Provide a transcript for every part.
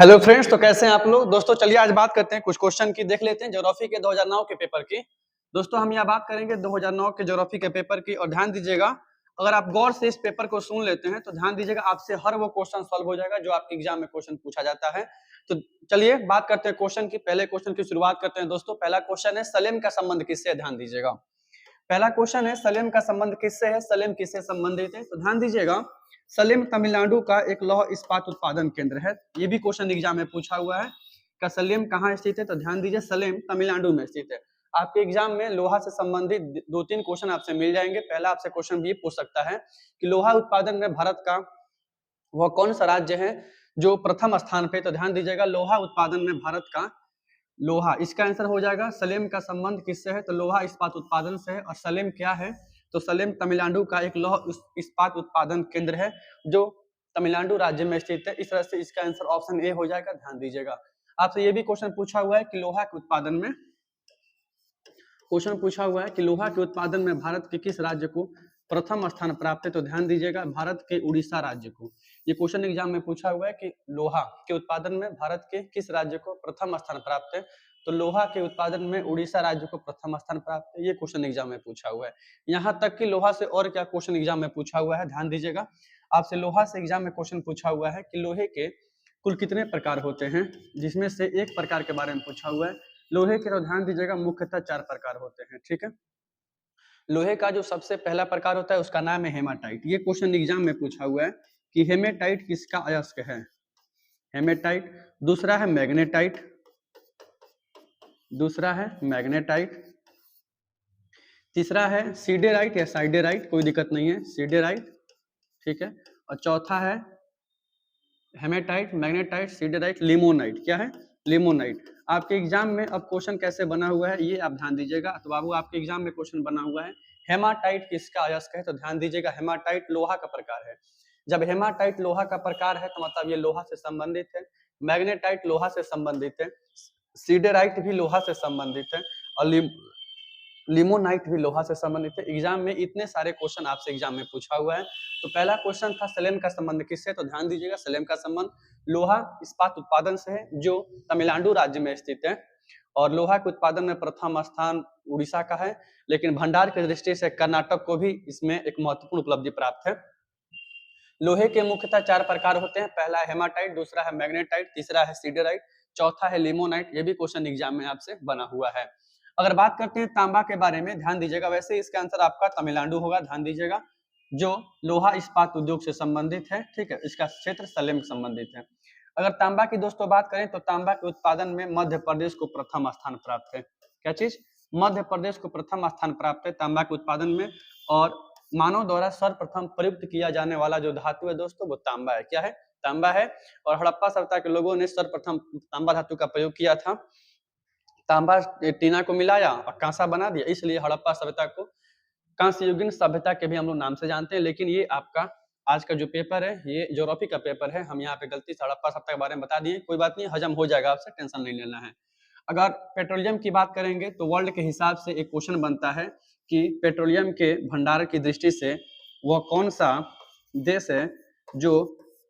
Hello friends, तो कैसे हैं आप लोग। दोस्तों चलिए आज बात करते हैं कुछ क्वेश्चन की, देख लेते हैं ज्योग्राफी के 2009 के पेपर की। दोस्तों हम यहाँ बात करेंगे 2009 के ज्योग्राफी के पेपर की, और ध्यान दीजिएगा अगर आप गौर से इस पेपर को सुन लेते हैं तो ध्यान दीजिएगा आपसे हर वो क्वेश्चन सॉल्व हो जाएगा जो आपके एग्जाम में क्वेश्चन पूछा जाता है। तो चलिए बात करते हैं क्वेश्चन की। पहले क्वेश्चन की शुरुआत करते हैं दोस्तों। पहला क्वेश्चन है सलेम का संबंध किससे है, ध्यान दीजिएगा। पहला क्वेश्चन है सलेम का संबंध किससे है, सलेम किससे संबंधित है। तो ध्यान दीजिएगा सलेम तमिलनाडु का एक लौह इस्पात उत्पादन केंद्र है। ये भी क्वेश्चन एग्जाम में पूछा हुआ है का सलेम कहाँ स्थित है। तो ध्यान दीजिए सलेम तमिलनाडु में स्थित है। आपके एग्जाम में लोहा से संबंधित दो तीन क्वेश्चन आपसे मिल जाएंगे। पहला आपसे क्वेश्चन भी पूछ सकता है कि लोहा उत्पादन में भारत का वह कौन सा राज्य है जो प्रथम स्थान पे। तो ध्यान दीजिएगा लोहा उत्पादन में भारत का लोहा, इसका आंसर हो जाएगा। सलेम का संबंध किससे है, तो लोहा इस्पात उत्पादन से है। और सलेम क्या है, तो सलेम तमिलनाडु का एक लौह इस्पात उत्पादन केंद्र है जो तमिलनाडु राज्य में स्थित है। इस तरह से इसका आंसर ऑप्शन ए हो जाएगा। ध्यान दीजिएगा आपसे ये भी क्वेश्चन पूछा हुआ है कि लोहा के उत्पादन में, क्वेश्चन पूछा हुआ है कि लोहा के उत्पादन में भारत के किस राज्य को प्रथम स्थान प्राप्त है। तो ध्यान दीजिएगा भारत के उड़ीसा राज्य को। ये क्वेश्चन एग्जाम में पूछा हुआ है कि लोहा के उत्पादन में भारत के किस राज्य को प्रथम स्थान प्राप्त है। तो लोहा के उत्पादन में उड़ीसा राज्य को प्रथम स्थान प्राप्त है। ये क्वेश्चन एग्जाम में पूछा हुआ है। यहाँ तक कि लोहा से और क्या क्वेश्चन एग्जाम में पूछा हुआ है, ध्यान दीजिएगा आपसे लोहा से एग्जाम में क्वेश्चन पूछा हुआ है कि लोहे के कुल कितने प्रकार होते हैं, जिसमें से एक प्रकार के बारे में पूछा हुआ है। लोहे के, तो ध्यान दीजिएगा मुख्यतः 4 प्रकार होते हैं, ठीक है। लोहे का जो सबसे पहला प्रकार होता है उसका नाम है हेमाटाइट। ये क्वेश्चन एग्जाम में पूछा हुआ है कि हेमेटाइट किसका अयस्क है, हेमेटाइट। दूसरा है मैग्नेटाइट, दूसरा है मैग्नेटाइट। तीसरा है सीडेराइट या साइडेराइट, कोई दिक्कत नहीं है, सीडेराइट, ठीक है। और चौथा है हेमेटाइट, मैग्नेटाइट, सीडेराइट, लिमोनाइट। क्या है, लिमोनाइट। आपके एग्जाम में अब क्वेश्चन कैसे बना हुआ है ये आप ध्यान दीजिएगा। तो बाबू आपके एग्जाम में क्वेश्चन बना हुआ है हेमाटाइट किसका अयस्क है। तो ध्यान दीजिएगा हेमाटाइट लोहा का प्रकार है। जब हेमाटाइट लोहा का प्रकार है तो मतलब ये लोहा से संबंधित है। मैग्नेटाइट लोहा से संबंधित है, सीडेराइट भी लोहा से संबंधित है, और लिमोनाइट भी लोहा से संबंधित है। एग्जाम में इतने सारे क्वेश्चन आपसे एग्जाम में पूछा हुआ है। तो पहला क्वेश्चन था सलेम का संबंध किससे। तो ध्यान दीजिएगा सलेम का संबंध लोहा इस्पात उत्पादन से है जो तमिलनाडु राज्य में स्थित है। और लोहा के उत्पादन में प्रथम स्थान उड़ीसा का है, लेकिन भंडार की दृष्टि से कर्नाटक को भी इसमें एक महत्वपूर्ण उपलब्धि प्राप्त है। लोहे के मुख्यतः 4 प्रकार होते हैं। पहला है हेमाटाइट, दूसरा है मैग्नेटाइट, तीसरा है सीडेराइट, चौथा है लिमोनाइट। ये भी क्वेश्चन एग्जाम में आपसे बना हुआ है। अगर बात करते हैं तांबा के बारे में, ध्यान दीजिएगा वैसे इसका आंसर आपका तमिलनाडु होगा। ध्यान दीजिएगा जो लोहा इस्पात उद्योग से संबंधित है, ठीक है, इसका क्षेत्र सलेम से संबंधित है। अगर तांबा की दोस्तों बात करें तो तांबा के उत्पादन में मध्य प्रदेश को प्रथम स्थान प्राप्त है। क्या चीज, मध्य प्रदेश को प्रथम स्थान प्राप्त है तांबा के उत्पादन में। और मानव द्वारा सर्वप्रथम प्रयुक्त किया जाने वाला जो धातु है दोस्तों वो तांबा है। क्या है, तांबा है। और हड़प्पा सभ्यता के लोगों ने सर्वप्रथम तांबा धातु का प्रयोग किया था। तांबा टीना को मिलाया और कांसा बना दिया, इसलिए हड़प्पा सभ्यता को कांस्य युगीन सभ्यता के भी हम लोग नाम से जानते हैं। लेकिन ये आपका आज का जो पेपर है ये ज्योग्राफी का पेपर है। हम यहाँ पे गलती से हड़प्पा सभ्यता के बारे में बता दिए, कोई बात नहीं, हजम हो जाएगा, आपसे टेंशन नहीं लेना है। अगर पेट्रोलियम की बात करेंगे तो वर्ल्ड के हिसाब से एक क्वेश्चन बनता है कि पेट्रोलियम के भंडार की दृष्टि से वह कौन सा देश है जो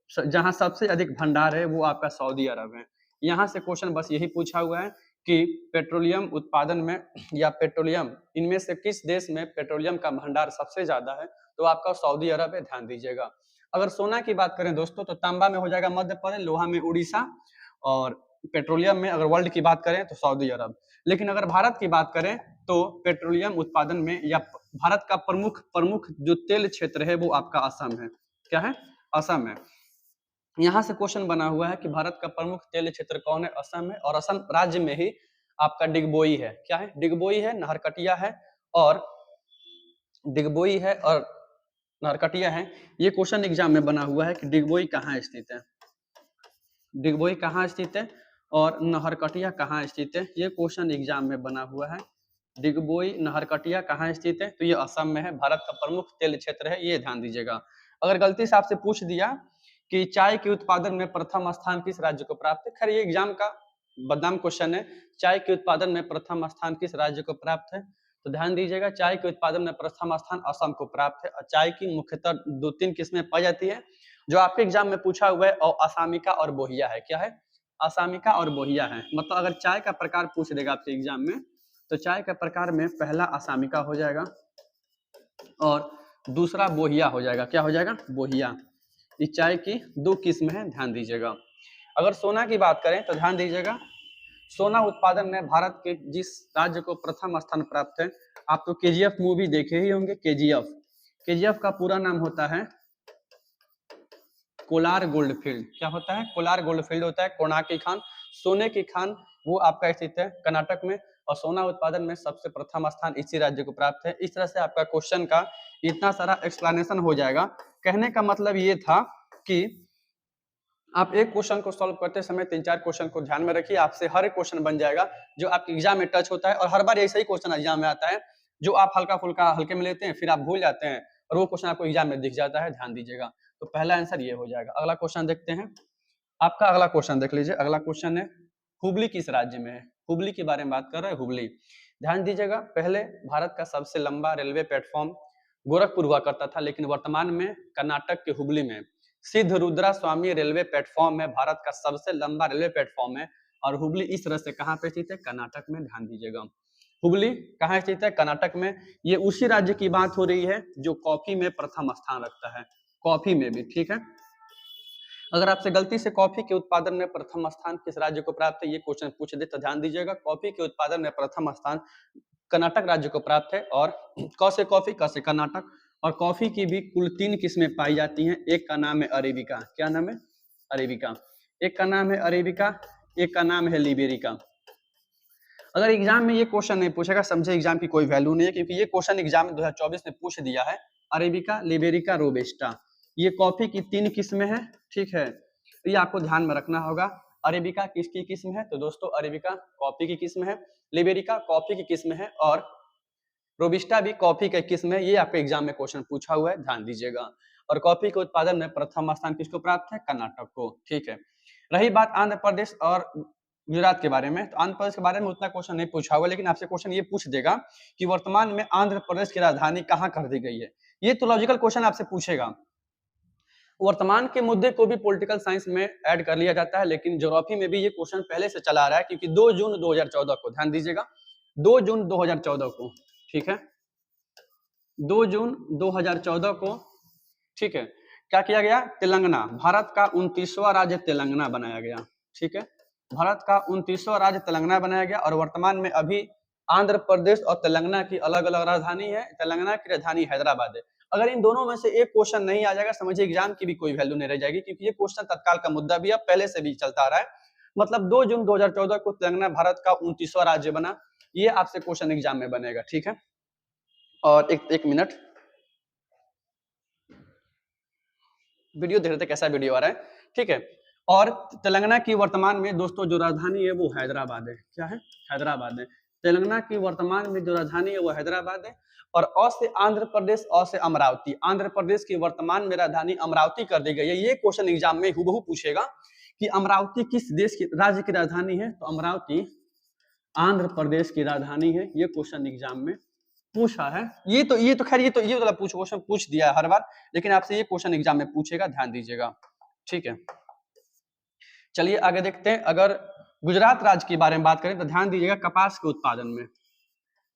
जहां सबसे अधिक भंडार है, वो आपका सऊदी अरब है। यहाँ से क्वेश्चन बस यही पूछा हुआ है कि पेट्रोलियम उत्पादन में या पेट्रोलियम इनमें से किस देश में पेट्रोलियम का भंडार सबसे ज्यादा है, तो आपका सऊदी अरब है। ध्यान दीजिएगा। अगर सोना की बात करें दोस्तों तो तांबा में हो जाएगा मध्य प्रदेश, लोहा में उड़ीसा, और पेट्रोलियम में अगर वर्ल्ड की बात करें तो सऊदी अरब। लेकिन अगर भारत की बात करें तो पेट्रोलियम उत्पादन में या भारत का प्रमुख जो तेल क्षेत्र है वो आपका असम है। क्या है, असम है। यहाँ से क्वेश्चन बना हुआ है कि भारत का प्रमुख तेल क्षेत्र कौन है, असम है। और असम राज्य में ही आपका डिगबोई है। क्या है, डिगबोई है, नहरकटिया है और डिगबोई है और नहरकटिया है। ये क्वेश्चन एग्जाम में बना हुआ है कि डिगबोई कहाँ स्थित है, डिगबोई कहाँ स्थित है और नहरकटिया कहाँ स्थित है। ये क्वेश्चन एग्जाम में बना हुआ है। डिगबोई नहरकटिया कहाँ स्थित है, तो ये असम में है, भारत का प्रमुख तेल क्षेत्र है, ये ध्यान दीजिएगा। अगर गलती से आपसे पूछ दिया कि चाय के उत्पादन में प्रथम स्थान किस राज्य को प्राप्त है, खैर ये एग्जाम का बदनाम क्वेश्चन है, चाय के उत्पादन में प्रथम स्थान किस राज्य को प्राप्त है। तो ध्यान दीजिएगा चाय के उत्पादन में प्रथम स्थान असम को प्राप्त है। और चाय की मुख्यतः 2-3 किस्में पाई जाती है जो आपके एग्जाम में पूछा हुआ है, और असामिका और बोहिया है। क्या है, असामिका और बोहिया है। मतलब अगर चाय का प्रकार पूछ देगा आपसे एग्जाम में, तो चाय का प्रकार में पहला असामिका हो जाएगा और दूसरा बोहिया हो जाएगा। क्या हो जाएगा? बोहिया। इस चाय की दो किस्म है, ध्यान दीजिएगा। अगर सोना की बात करें तो ध्यान दीजिएगा, सोना उत्पादन में भारत के जिस राज्य को प्रथम स्थान प्राप्त है, आप तो केजीएफ मूवी देखे ही होंगे। केजीएफ का पूरा नाम होता है कोलार गोल्डफील्ड। क्या होता है? कोलार गोल्डफील्ड होता है। कोणार्क की खान, सोने की खान, वो आपका स्थित है कर्नाटक में, और सोना उत्पादन में सबसे प्रथम स्थान इसी राज्य को प्राप्त है। इस तरह से आपका क्वेश्चन का इतना सारा एक्सप्लेनेशन हो जाएगा। कहने का मतलब ये था कि आप एक क्वेश्चन को सॉल्व करते समय 3-4 क्वेश्चन को ध्यान में रखिए, आपसे हर एक क्वेश्चन बन जाएगा जो आपके एग्जाम में टच होता है। और हर बार ऐसा ही क्वेश्चन एग्जाम में आता है जो आप हल्का फुल्का हल्के में लेते हैं, फिर आप भूल जाते हैं और वो क्वेश्चन आपको एग्जाम में दिख जाता है। ध्यान दीजिएगा। तो पहला आंसर ये हो जाएगा। अगला क्वेश्चन देखते हैं। आपका अगला क्वेश्चन देख लीजिए। अगला क्वेश्चन है, हुबली किस राज्य में है? हुबली के बारे में बात कर रहे हैं, हुबली। ध्यान दीजिएगा, पहले भारत का सबसे लंबा रेलवे प्लेटफॉर्म गोरखपुर हुआ करता था, लेकिन वर्तमान में कर्नाटक के हुबली में सिद्धरुद्रा स्वामी रेलवे प्लेटफॉर्म है। भारत का सबसे लंबा रेलवे प्लेटफॉर्म है। और हुबली इस तरह से कहाँ पे स्थित है? कर्नाटक में। ध्यान दीजिएगा, हुबली कहाँ स्थित है? कर्नाटक में। ये उसी राज्य की बात हो रही है जो कॉफी में प्रथम स्थान रखता है, कॉफी में भी। ठीक है, अगर आपसे गलती से कॉफी के उत्पादन में प्रथम स्थान किस राज्य को प्राप्त है, ये क्वेश्चन पूछ दे तो ध्यान दीजिएगा, कॉफी के उत्पादन में प्रथम स्थान कर्नाटक राज्य को प्राप्त है। और क से कॉफी, क से कर्नाटक। और कॉफी की भी कुल 3 किस्में पाई जाती हैं। एक का नाम है अरेबिका। क्या नाम है? अरेबिका। एक का नाम है अरेबिका, एक का नाम है लिबेरिका। अगर एग्जाम में ये क्वेश्चन नहीं पूछेगा, समझे एग्जाम की कोई वैल्यू नहीं है, क्योंकि ये क्वेश्चन एग्जाम में 2024 में पूछ दिया है। अरेबिका, लिबेरिका, रोबेस्टा, ये कॉफी की 3 किस्में हैं। ठीक है, ये आपको ध्यान में रखना होगा। अरेबिका किसकी किस्म है? तो दोस्तों अरेबिका कॉफी की किस्म है, लिबेरिका कॉफी की किस्म है, और रोबिस्टा भी कॉफी की किस्म है। ये आपके एग्जाम में क्वेश्चन पूछा हुआ है, ध्यान दीजिएगा। और कॉफी के उत्पादन में प्रथम स्थान किसको प्राप्त है? कर्नाटक को। ठीक है, रही बात आंध्र प्रदेश और गुजरात के बारे में, तो आंध्र प्रदेश के बारे में उतना क्वेश्चन नहीं पूछा हुआ, लेकिन आपसे क्वेश्चन ये पूछ देगा कि वर्तमान में आंध्र प्रदेश की राजधानी कहाँ कर दी गई है। ये तो लॉजिकल क्वेश्चन आपसे पूछेगा। वर्तमान के मुद्दे को भी पॉलिटिकल साइंस में ऐड कर लिया जाता है, लेकिन ज्योग्राफी में भी ये क्वेश्चन पहले से चला आ रहा है, क्योंकि 2 जून 2014 को, ध्यान दीजिएगा, 2 जून 2014 को, ठीक है, 2 जून 2014 को, ठीक है, क्या किया गया? तेलंगाना, भारत का 29वां राज्य तेलंगाना बनाया गया। ठीक है, भारत का 29वां राज्य तेलंगाना बनाया गया। और वर्तमान में अभी आंध्र प्रदेश और तेलंगाना की अलग अलग राजधानी है। तेलंगाना की राजधानी हैदराबाद है। अगर इन दोनों में से एक क्वेश्चन नहीं आ जाएगा, समझिए एग्जाम की भी कोई वैल्यू नहीं रह जाएगी, क्योंकि ये क्वेश्चन तत्काल का मुद्दा भी अब पहले से भी चलता आ रहा है। मतलब 2 जून 2014 को तेलंगाना भारत का 29वां राज्य बना। ये आपसे क्वेश्चन एग्जाम में बनेगा। ठीक है, और एक मिनट, वीडियो देख रहे थे, कैसा वीडियो आ रहा है? ठीक है, और तेलंगाना की वर्तमान में दोस्तों जो राजधानी है वो हैदराबाद है। क्या है? हैदराबाद है। तेलंगाना की वर्तमान में जो राजधानी है वो हैदराबाद है। और अ से आंध्र प्रदेश, अ से अमरावती, आंध्र प्रदेश की वर्तमान में राजधानी अमरावती कर दी गई है। ये क्वेश्चन एग्जाम में हुबहू पूछेगा कि अमरावती किस देश की राज्य की राजधानी है, तो अमरावती आंध्र प्रदेश की राजधानी है। ये क्वेश्चन एग्जाम में पूछा है। ये तो खैर ये वाला क्वेश्चन पूछ दिया है हर बार, लेकिन आपसे ये क्वेश्चन एग्जाम में पूछेगा, ध्यान दीजिएगा। ठीक है, चलिए आगे देखते हैं। अगर गुजरात राज्य के बारे में बात करें तो ध्यान दीजिएगा, कपास के उत्पादन में,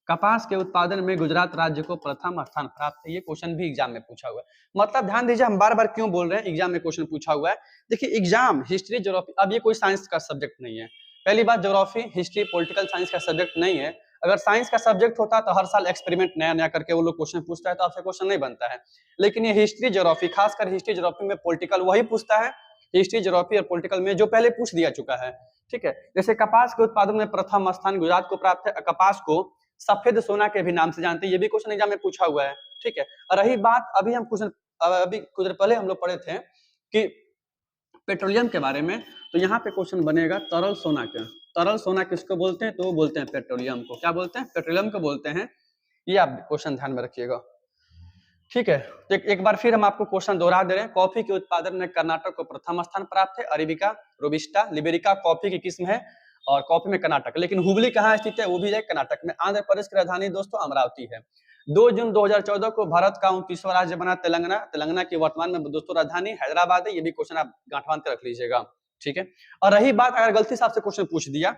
कपास के उत्पादन में गुजरात राज्य को प्रथम स्थान प्राप्त है। ये क्वेश्चन भी एग्जाम में पूछा हुआ है। मतलब ध्यान दीजिए, हम बार बार क्यों बोल रहे हैं एग्जाम में क्वेश्चन पूछा हुआ है। देखिए एग्जाम हिस्ट्री, ज्योग्राफी, अब ये कोई साइंस का सब्जेक्ट नहीं है। पहली बात, ज्योग्राफी, हिस्ट्री, पॉलिटिकल साइंस का सब्जेक्ट नहीं है। अगर साइंस का सब्जेक्ट होता तो हर साल एक्सपेरिमेंट नया नया करके वो लोग क्वेश्चन पूछता है, तो आपसे क्वेश्चन नहीं बनता है। लेकिन ये हिस्ट्री ज्योग्राफी, खासकर हिस्ट्री ज्योग्राफी में पॉलिटिकल वही पूछता है, हिस्ट्री ज्योग्राफी और पॉलिटिकल में जो पहले पूछ दिया चुका है। ठीक है, जैसे कपास के उत्पादन में प्रथम स्थान गुजरात को प्राप्त है। कपास को सफेद सोना के भी नाम से जानते हैं, ये भी क्वेश्चन एग्जाम में पूछा हुआ है। ठीक है, और रही बात, अभी कुछ देर पहले हम लोग पढ़े थे कि पेट्रोलियम के बारे में, तो यहाँ पे क्वेश्चन बनेगा तरल सोना के। तरल सोना किसको बोलते हैं? तो वो बोलते हैं पेट्रोलियम को। क्या बोलते हैं? पेट्रोलियम को बोलते हैं। ये आप क्वेश्चन ध्यान में रखिएगा। ठीक है, तो एक बार फिर हम आपको क्वेश्चन दोहरा दे रहे हैं। कॉफी के उत्पादन में कर्नाटक को प्रथम स्थान प्राप्त है। अरेबिका, रोबिस्टा, लिबेरिका कॉफी की किस्म है, और कॉफी में कर्नाटक। लेकिन हुबली कहाँ स्थित है? वो भी है कर्नाटक में। आंध्र प्रदेश की राजधानी दोस्तों अमरावती है। 2 जून 2014 को भारत का 29वां राज्य बना तेलंगाना। तेलंगाना की वर्तमान में दोस्तों राजधानी हैदराबाद है। ये भी क्वेश्चन आप गांठ बांध के रख लीजिएगा। ठीक है। और रही बात अगर गलती से आपसे क्वेश्चन पूछ दिया,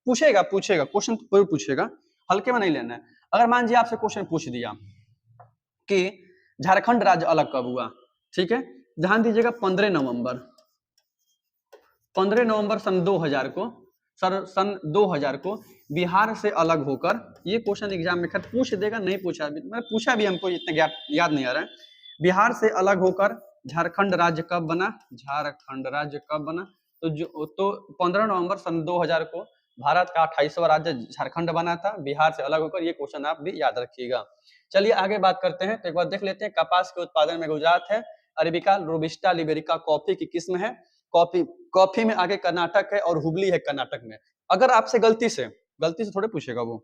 पूछेगा क्वेश्चन जरूर पूछेगा, हल्के में नहीं लेना है। अगर मान लीजिए आपसे क्वेश्चन पूछ दिया कि झारखंड राज्य अलग कब हुआ, ठीक है, ध्यान दीजिएगा 15 नवंबर सन 2000 को, सन 2000 को बिहार से अलग होकर, ये क्वेश्चन एग्जाम में खैर पूछ देगा, नहीं पूछा मतलब पूछा भी हमको इतना याद नहीं आ रहा है, बिहार से अलग होकर झारखंड राज्य कब बना, झारखंड राज्य कब बना, तो 15 नवंबर सन 2000 को भारत का 28वां राज्य झारखंड बना था, बिहार से अलग होकर, ये क्वेश्चन आप भी याद रखिएगा। चलिए आगे बात करते हैं, तो एक बार देख लेते हैं। कपास के उत्पादन में गुजरात है, अरेबिका, रोबिस्टा, लिबेरिका कॉफी की किस्म है, कॉफी में आगे कर्नाटक है और हुगली है कर्नाटक में। अगर आपसे गलती से थोड़े पूछेगा वो,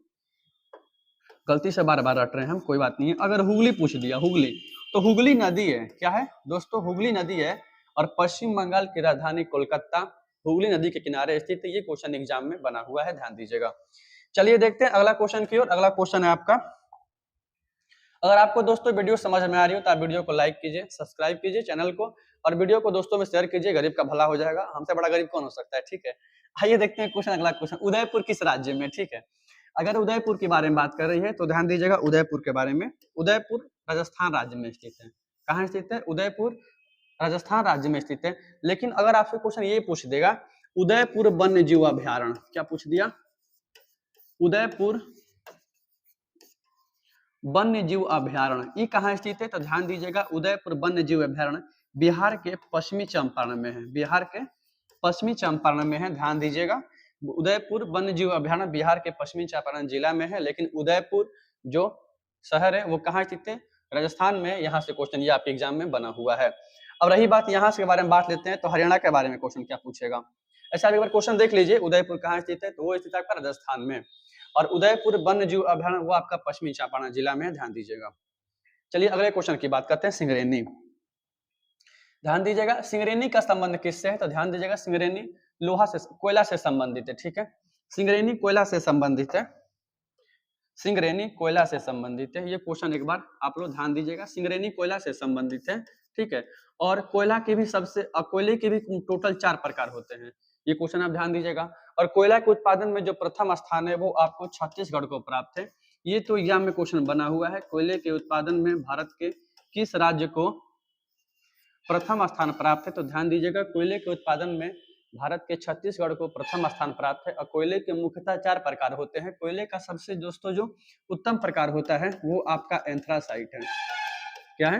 गलती से बार बार रट रहे हैं हम, कोई बात नहीं है। अगर हुगली पूछ दिया, हुगली, तो हुगली नदी है, क्या है दोस्तों, हुगली नदी है, और पश्चिम बंगाल की राजधानी कोलकाता हुगली नदी के किनारे स्थित है। ये क्वेश्चन एग्जाम में बना हुआ है, ध्यान दीजिएगा। चलिए देखते हैं अगला क्वेश्चन की ओर। अगला क्वेश्चन है आपका, अगर आपको दोस्तों वीडियो समझ में आ रही हो तो आप वीडियो को लाइक कीजिए, सब्सक्राइब कीजिए चैनल को, और वीडियो को दोस्तों में शेयर कीजिए, गरीब का भला हो जाएगा, हमसे बड़ा गरीब कौन हो सकता है, ठीक है। आइए देखते हैं क्वेश्चन, अगला क्वेश्चन, उदयपुर किस राज्य में, ठीक है। अगर उदयपुर के बारे में बात कर रही है तो ध्यान दीजिएगा उदयपुर के बारे में, उदयपुर राजस्थान राज्य में स्थित है। कहाँ स्थित है, उदयपुर राजस्थान राज्य में स्थित है। लेकिन अगर आपसे क्वेश्चन ये पूछ देगा उदयपुर वन्य जीव अभ्यारण्य, क्या पूछ दिया, उदयपुर वन्य जीव अभ्यारण्य, ये कहाँ स्थित है, तो ध्यान दीजिएगा उदयपुर वन्य जीव अभ्यारण्य बिहार के पश्चिमी चंपारण में है, बिहार के पश्चिमी चंपारण में है, ध्यान दीजिएगा। उदयपुर वन्य जीव अभ्यारण्य बिहार के पश्चिमी चंपारण जिला में है, लेकिन उदयपुर जो शहर है वो कहाँ स्थित है, राजस्थान में। यहाँ से क्वेश्चन ये आपके एग्जाम में बना हुआ है। अब रही बात यहाँ से के बारे में बात लेते हैं, तो हरियाणा के बारे में क्वेश्चन क्या पूछेगा। ऐसा एक बार क्वेश्चन देख लीजिए, उदयपुर कहाँ स्थित है, तो वो स्थित है आपका राजस्थान में, और उदयपुर वन्य जीव अभ्यारण्य वो आपका पश्चिमी चंपारण जिला में है, ध्यान दीजिएगा। चलिए अगले क्वेश्चन की बात करते हैं, सिंगरेनी। ध्यान दीजिएगा सिंगरेनी का संबंध किससे है, तो ध्यान दीजिएगा सिंगरेनी लोहा से, कोयला से संबंधित है, ठीक है। सिंगरेनी कोयला से संबंधित है, सिंगरेनी कोयला से संबंधित है। ये क्वेश्चन एक बार आप लोग ध्यान दीजिएगा, सिंगरेनी कोयला से संबंधित है, ठीक है। और कोयला के भी कोयले के भी टोटल 4 प्रकार होते हैं, ये क्वेश्चन आप ध्यान दीजिएगा। और कोयला के उत्पादन में जो प्रथम स्थान है वो आपको छत्तीसगढ़ को प्राप्त है। ये तो एग्जाम में क्वेश्चन बना हुआ है, कोयले के उत्पादन में भारत के किस राज्य को प्रथम स्थान प्राप्त है, तो ध्यान दीजिएगा कोयले के उत्पादन में भारत के छत्तीसगढ़ को प्रथम स्थान प्राप्त है। और कोयले के मुख्यतः 4 प्रकार होते हैं। कोयले का सबसे दोस्तों जो उत्तम प्रकार होता है वो आपका एंथ्रासाइट है, क्या है,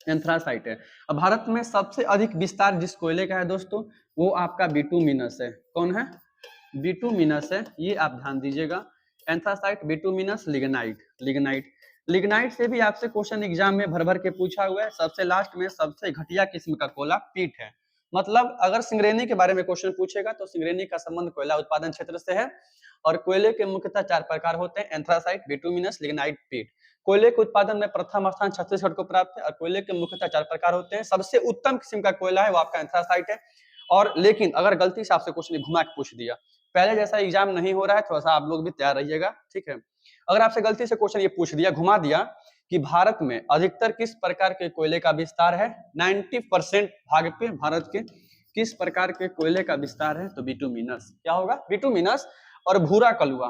एंथ्रासाइट है। अब भारत में सबसे अधिक विस्तार जिस कोयले का है दोस्तों वो आपका बिटुमिनस है, कौन है, बिटुमिनस है, ये आप ध्यान दीजिएगा। एंथ्रासाइट, बिटुमिनस, लिग्नाइट, लिग्नाइट से भी आपसे क्वेश्चन एग्जाम में भर भर के पूछा हुआ है। सबसे लास्ट में सबसे घटिया किस्म का कोयला पीट है। मतलब अगर सिंगरेनी के बारे में क्वेश्चन पूछेगा तो सिंगरेनी का संबंध कोयला उत्पादन क्षेत्र से है। और कोयले के मुख्यतः 4 प्रकार होते हैं, एंथ्रासाइट, बिटुमिनस, लिग्नाइट, पीट। कोयले के उत्पादन में प्रथम स्थान छत्तीसगढ़ को प्राप्त है। और कोयले के मुख्यतः 4 प्रकार होते हैं। सबसे उत्तम किस्म का कोयला है वो आपका एंथ्रासाइट है। और लेकिन अगर गलती से आपसे क्वेश्चन घुमा के पूछ दिया, पहले जैसा एग्जाम नहीं हो रहा है, थोड़ा सा आप लोग भी तैयार रहिएगा, ठीक है। अगर आपसे गलती से क्वेश्चन ये पूछ दिया, घुमा दिया कि भारत में अधिकतर किस प्रकार के कोयले का विस्तार है, 90% भाग पे भारत के किस प्रकार के कोयले का विस्तार है, तो बिटुमिनस, क्या होगा, बिटुमिनस। और भूरा कलुआ,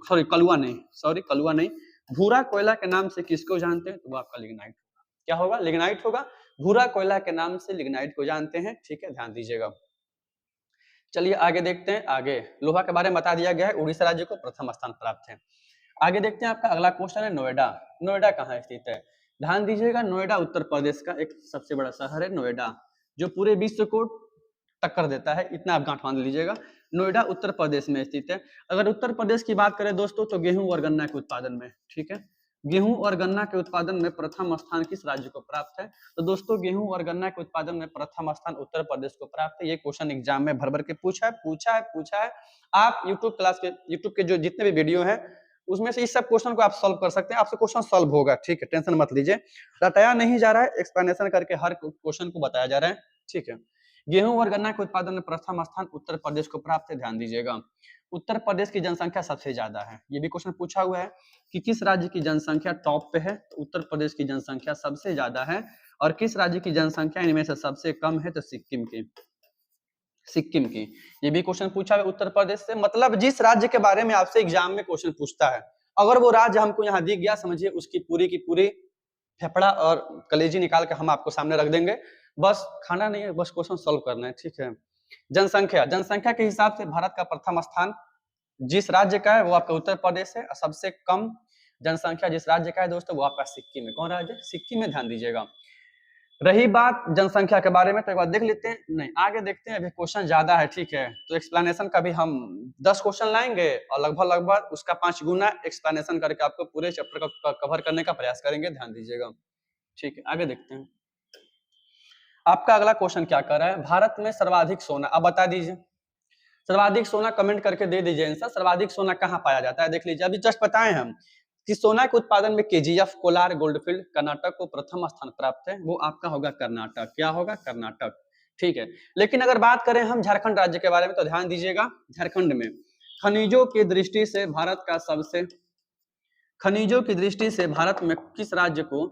कलुआ नहीं, भूरा कोयला के नाम से किसको जानते हैं, तो वो आपका लिग्नाइट होगा, क्या होगा, लिग्नाइट होगा। भूरा कोयला के नाम से लिग्नाइट को जानते हैं, ठीक है, ध्यान दीजिएगा। चलिए आगे देखते हैं। आगे लोहा के बारे में बता दिया गया है, उड़ीसा राज्य को प्रथम स्थान प्राप्त है। आगे देखते हैं, आपका अगला क्वेश्चन है नोएडा। नोएडा कहाँ स्थित है, ध्यान दीजिएगा। नोएडा उत्तर प्रदेश का एक सबसे बड़ा शहर है नोएडा, जो पूरे विश्व को टक्कर देता है, इतना आप गांठ बांध लीजिएगा। नोएडा उत्तर प्रदेश में स्थित है। अगर उत्तर प्रदेश की बात करें दोस्तों तो गेहूं और गन्ना के उत्पादन में, ठीक है, गेहूं और गन्ना के उत्पादन में प्रथम स्थान किस राज्य को प्राप्त है, तो दोस्तों गेहूं और गन्ना के उत्पादन में प्रथम स्थान उत्तर प्रदेश को प्राप्त है। ये क्वेश्चन एग्जाम में भर भर के पूछा है। आप यूट्यूब के जो जितने भी वीडियो है उसमें से इस सब क्वेश्चन को आप सॉल्व कर सकते हैं, आपसे क्वेश्चन सॉल्व होगा, ठीक है, टेंशन मत लीजिए। रटाया नहीं जा रहा है, एक्सप्लेनेशन करके हर क्वेश्चन को बताया जा रहा है, ठीक है। गेहूं और गन्ना के उत्पादन में प्रथम स्थान उत्तर प्रदेश को प्राप्त है, ध्यान दीजिएगा। उत्तर प्रदेश की जनसंख्या सबसे ज्यादा है, ये भी क्वेश्चन पूछा हुआ है कि किस राज्य की जनसंख्या टॉप पे है, तो उत्तर प्रदेश की जनसंख्या सबसे ज्यादा है। और किस राज्य की जनसंख्या इनमें से सबसे कम है, तो सिक्किम की। सिक्किम की। ये भी क्वेश्चन पूछा है उत्तर प्रदेश से, मतलब जिस राज्य के बारे में आपसे एग्जाम में क्वेश्चन पूछता है, अगर वो राज्य हमको यहाँ दिख गया, समझिए उसकी की पूरी फेफड़ा और कलेजी निकाल के हम आपको सामने रख देंगे। बस खाना नहीं है, बस क्वेश्चन सॉल्व करना है, ठीक है। जनसंख्या, जनसंख्या के हिसाब से भारत का प्रथम स्थान जिस राज्य का है वो आपका उत्तर प्रदेश है, और सबसे कम जनसंख्या जिस राज्य का है दोस्तों वो आपका सिक्किम है। कौन राज्य? सिक्किम में, ध्यान दीजिएगा। रही बात जनसंख्या के बारे में तो एक बार देख लेते हैं, नहीं आगे देखते हैं, अभी क्वेश्चन ज्यादा है, ठीक है। तो एक्सप्लेनेशन का भी हम 10 क्वेश्चन लाएंगे और लगभग उसका 5 गुना एक्सप्लेनेशन करके आपको पूरे चैप्टर का कवर करने का प्रयास करेंगे, ध्यान दीजिएगा, ठीक है। आगे देखते हैं, आपका अगला क्वेश्चन क्या कर रहा है, भारत में सर्वाधिक सोना, अब बता दीजिए सर्वाधिक सोना, कमेंट करके दे दीजिए आंसर। सर्वाधिक सोना कहाँ पाया जाता है? देख लीजिए, अभी जस्ट बताए हम कि सोना के उत्पादन में केजीएफ, कोलार, गोल्डफील्ड, कर्नाटक को प्रथम स्थान प्राप्त है, वो आपका होगा कर्नाटक। क्या होगा? कर्नाटक, ठीक है। लेकिन अगर बात करें हम झारखंड राज्य के बारे में तो ध्यान दीजिएगा, झारखंड में खनिजों की दृष्टि से भारत का सबसे, खनिजों की दृष्टि से भारत में किस राज्य को,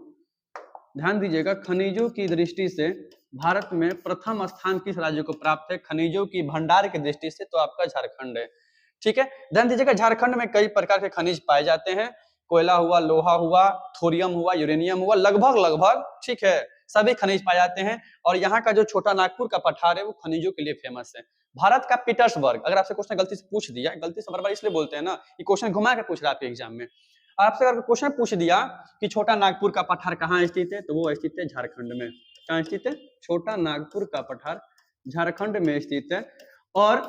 ध्यान दीजिएगा, खनिजों की दृष्टि से भारत में प्रथम स्थान किस राज्य को प्राप्त है खनिजों की भंडार की दृष्टि से? तो आपका झारखंड है, ठीक है। ध्यान दीजिएगा, झारखंड में कई प्रकार के खनिज पाए जाते हैं, कोयला हुआ, लोहा हुआ, थोरियम हुआ, यूरेनियम हुआ, लगभग, ठीक है, सभी खनिज पाए जाते हैं। और यहाँ का जो छोटा नागपुर का पठार है वो खनिजों के लिए फेमस है। भारत का पीटर्सबर्ग, अगर आपसे क्वेश्चन गलती से पूछ दिया, गलती से बार-बार इसलिए बोलते हैं ना, ये क्वेश्चन घुमा के पूछ रहा है आपके एग्जाम में, आपसे अगर क्वेश्चन पूछ दिया कि छोटा नागपुर का पठार कहाँ स्थित है, तो वो स्थित है झारखंड में। कहाँ स्थित है? छोटा नागपुर का पठार झारखंड में स्थित है। और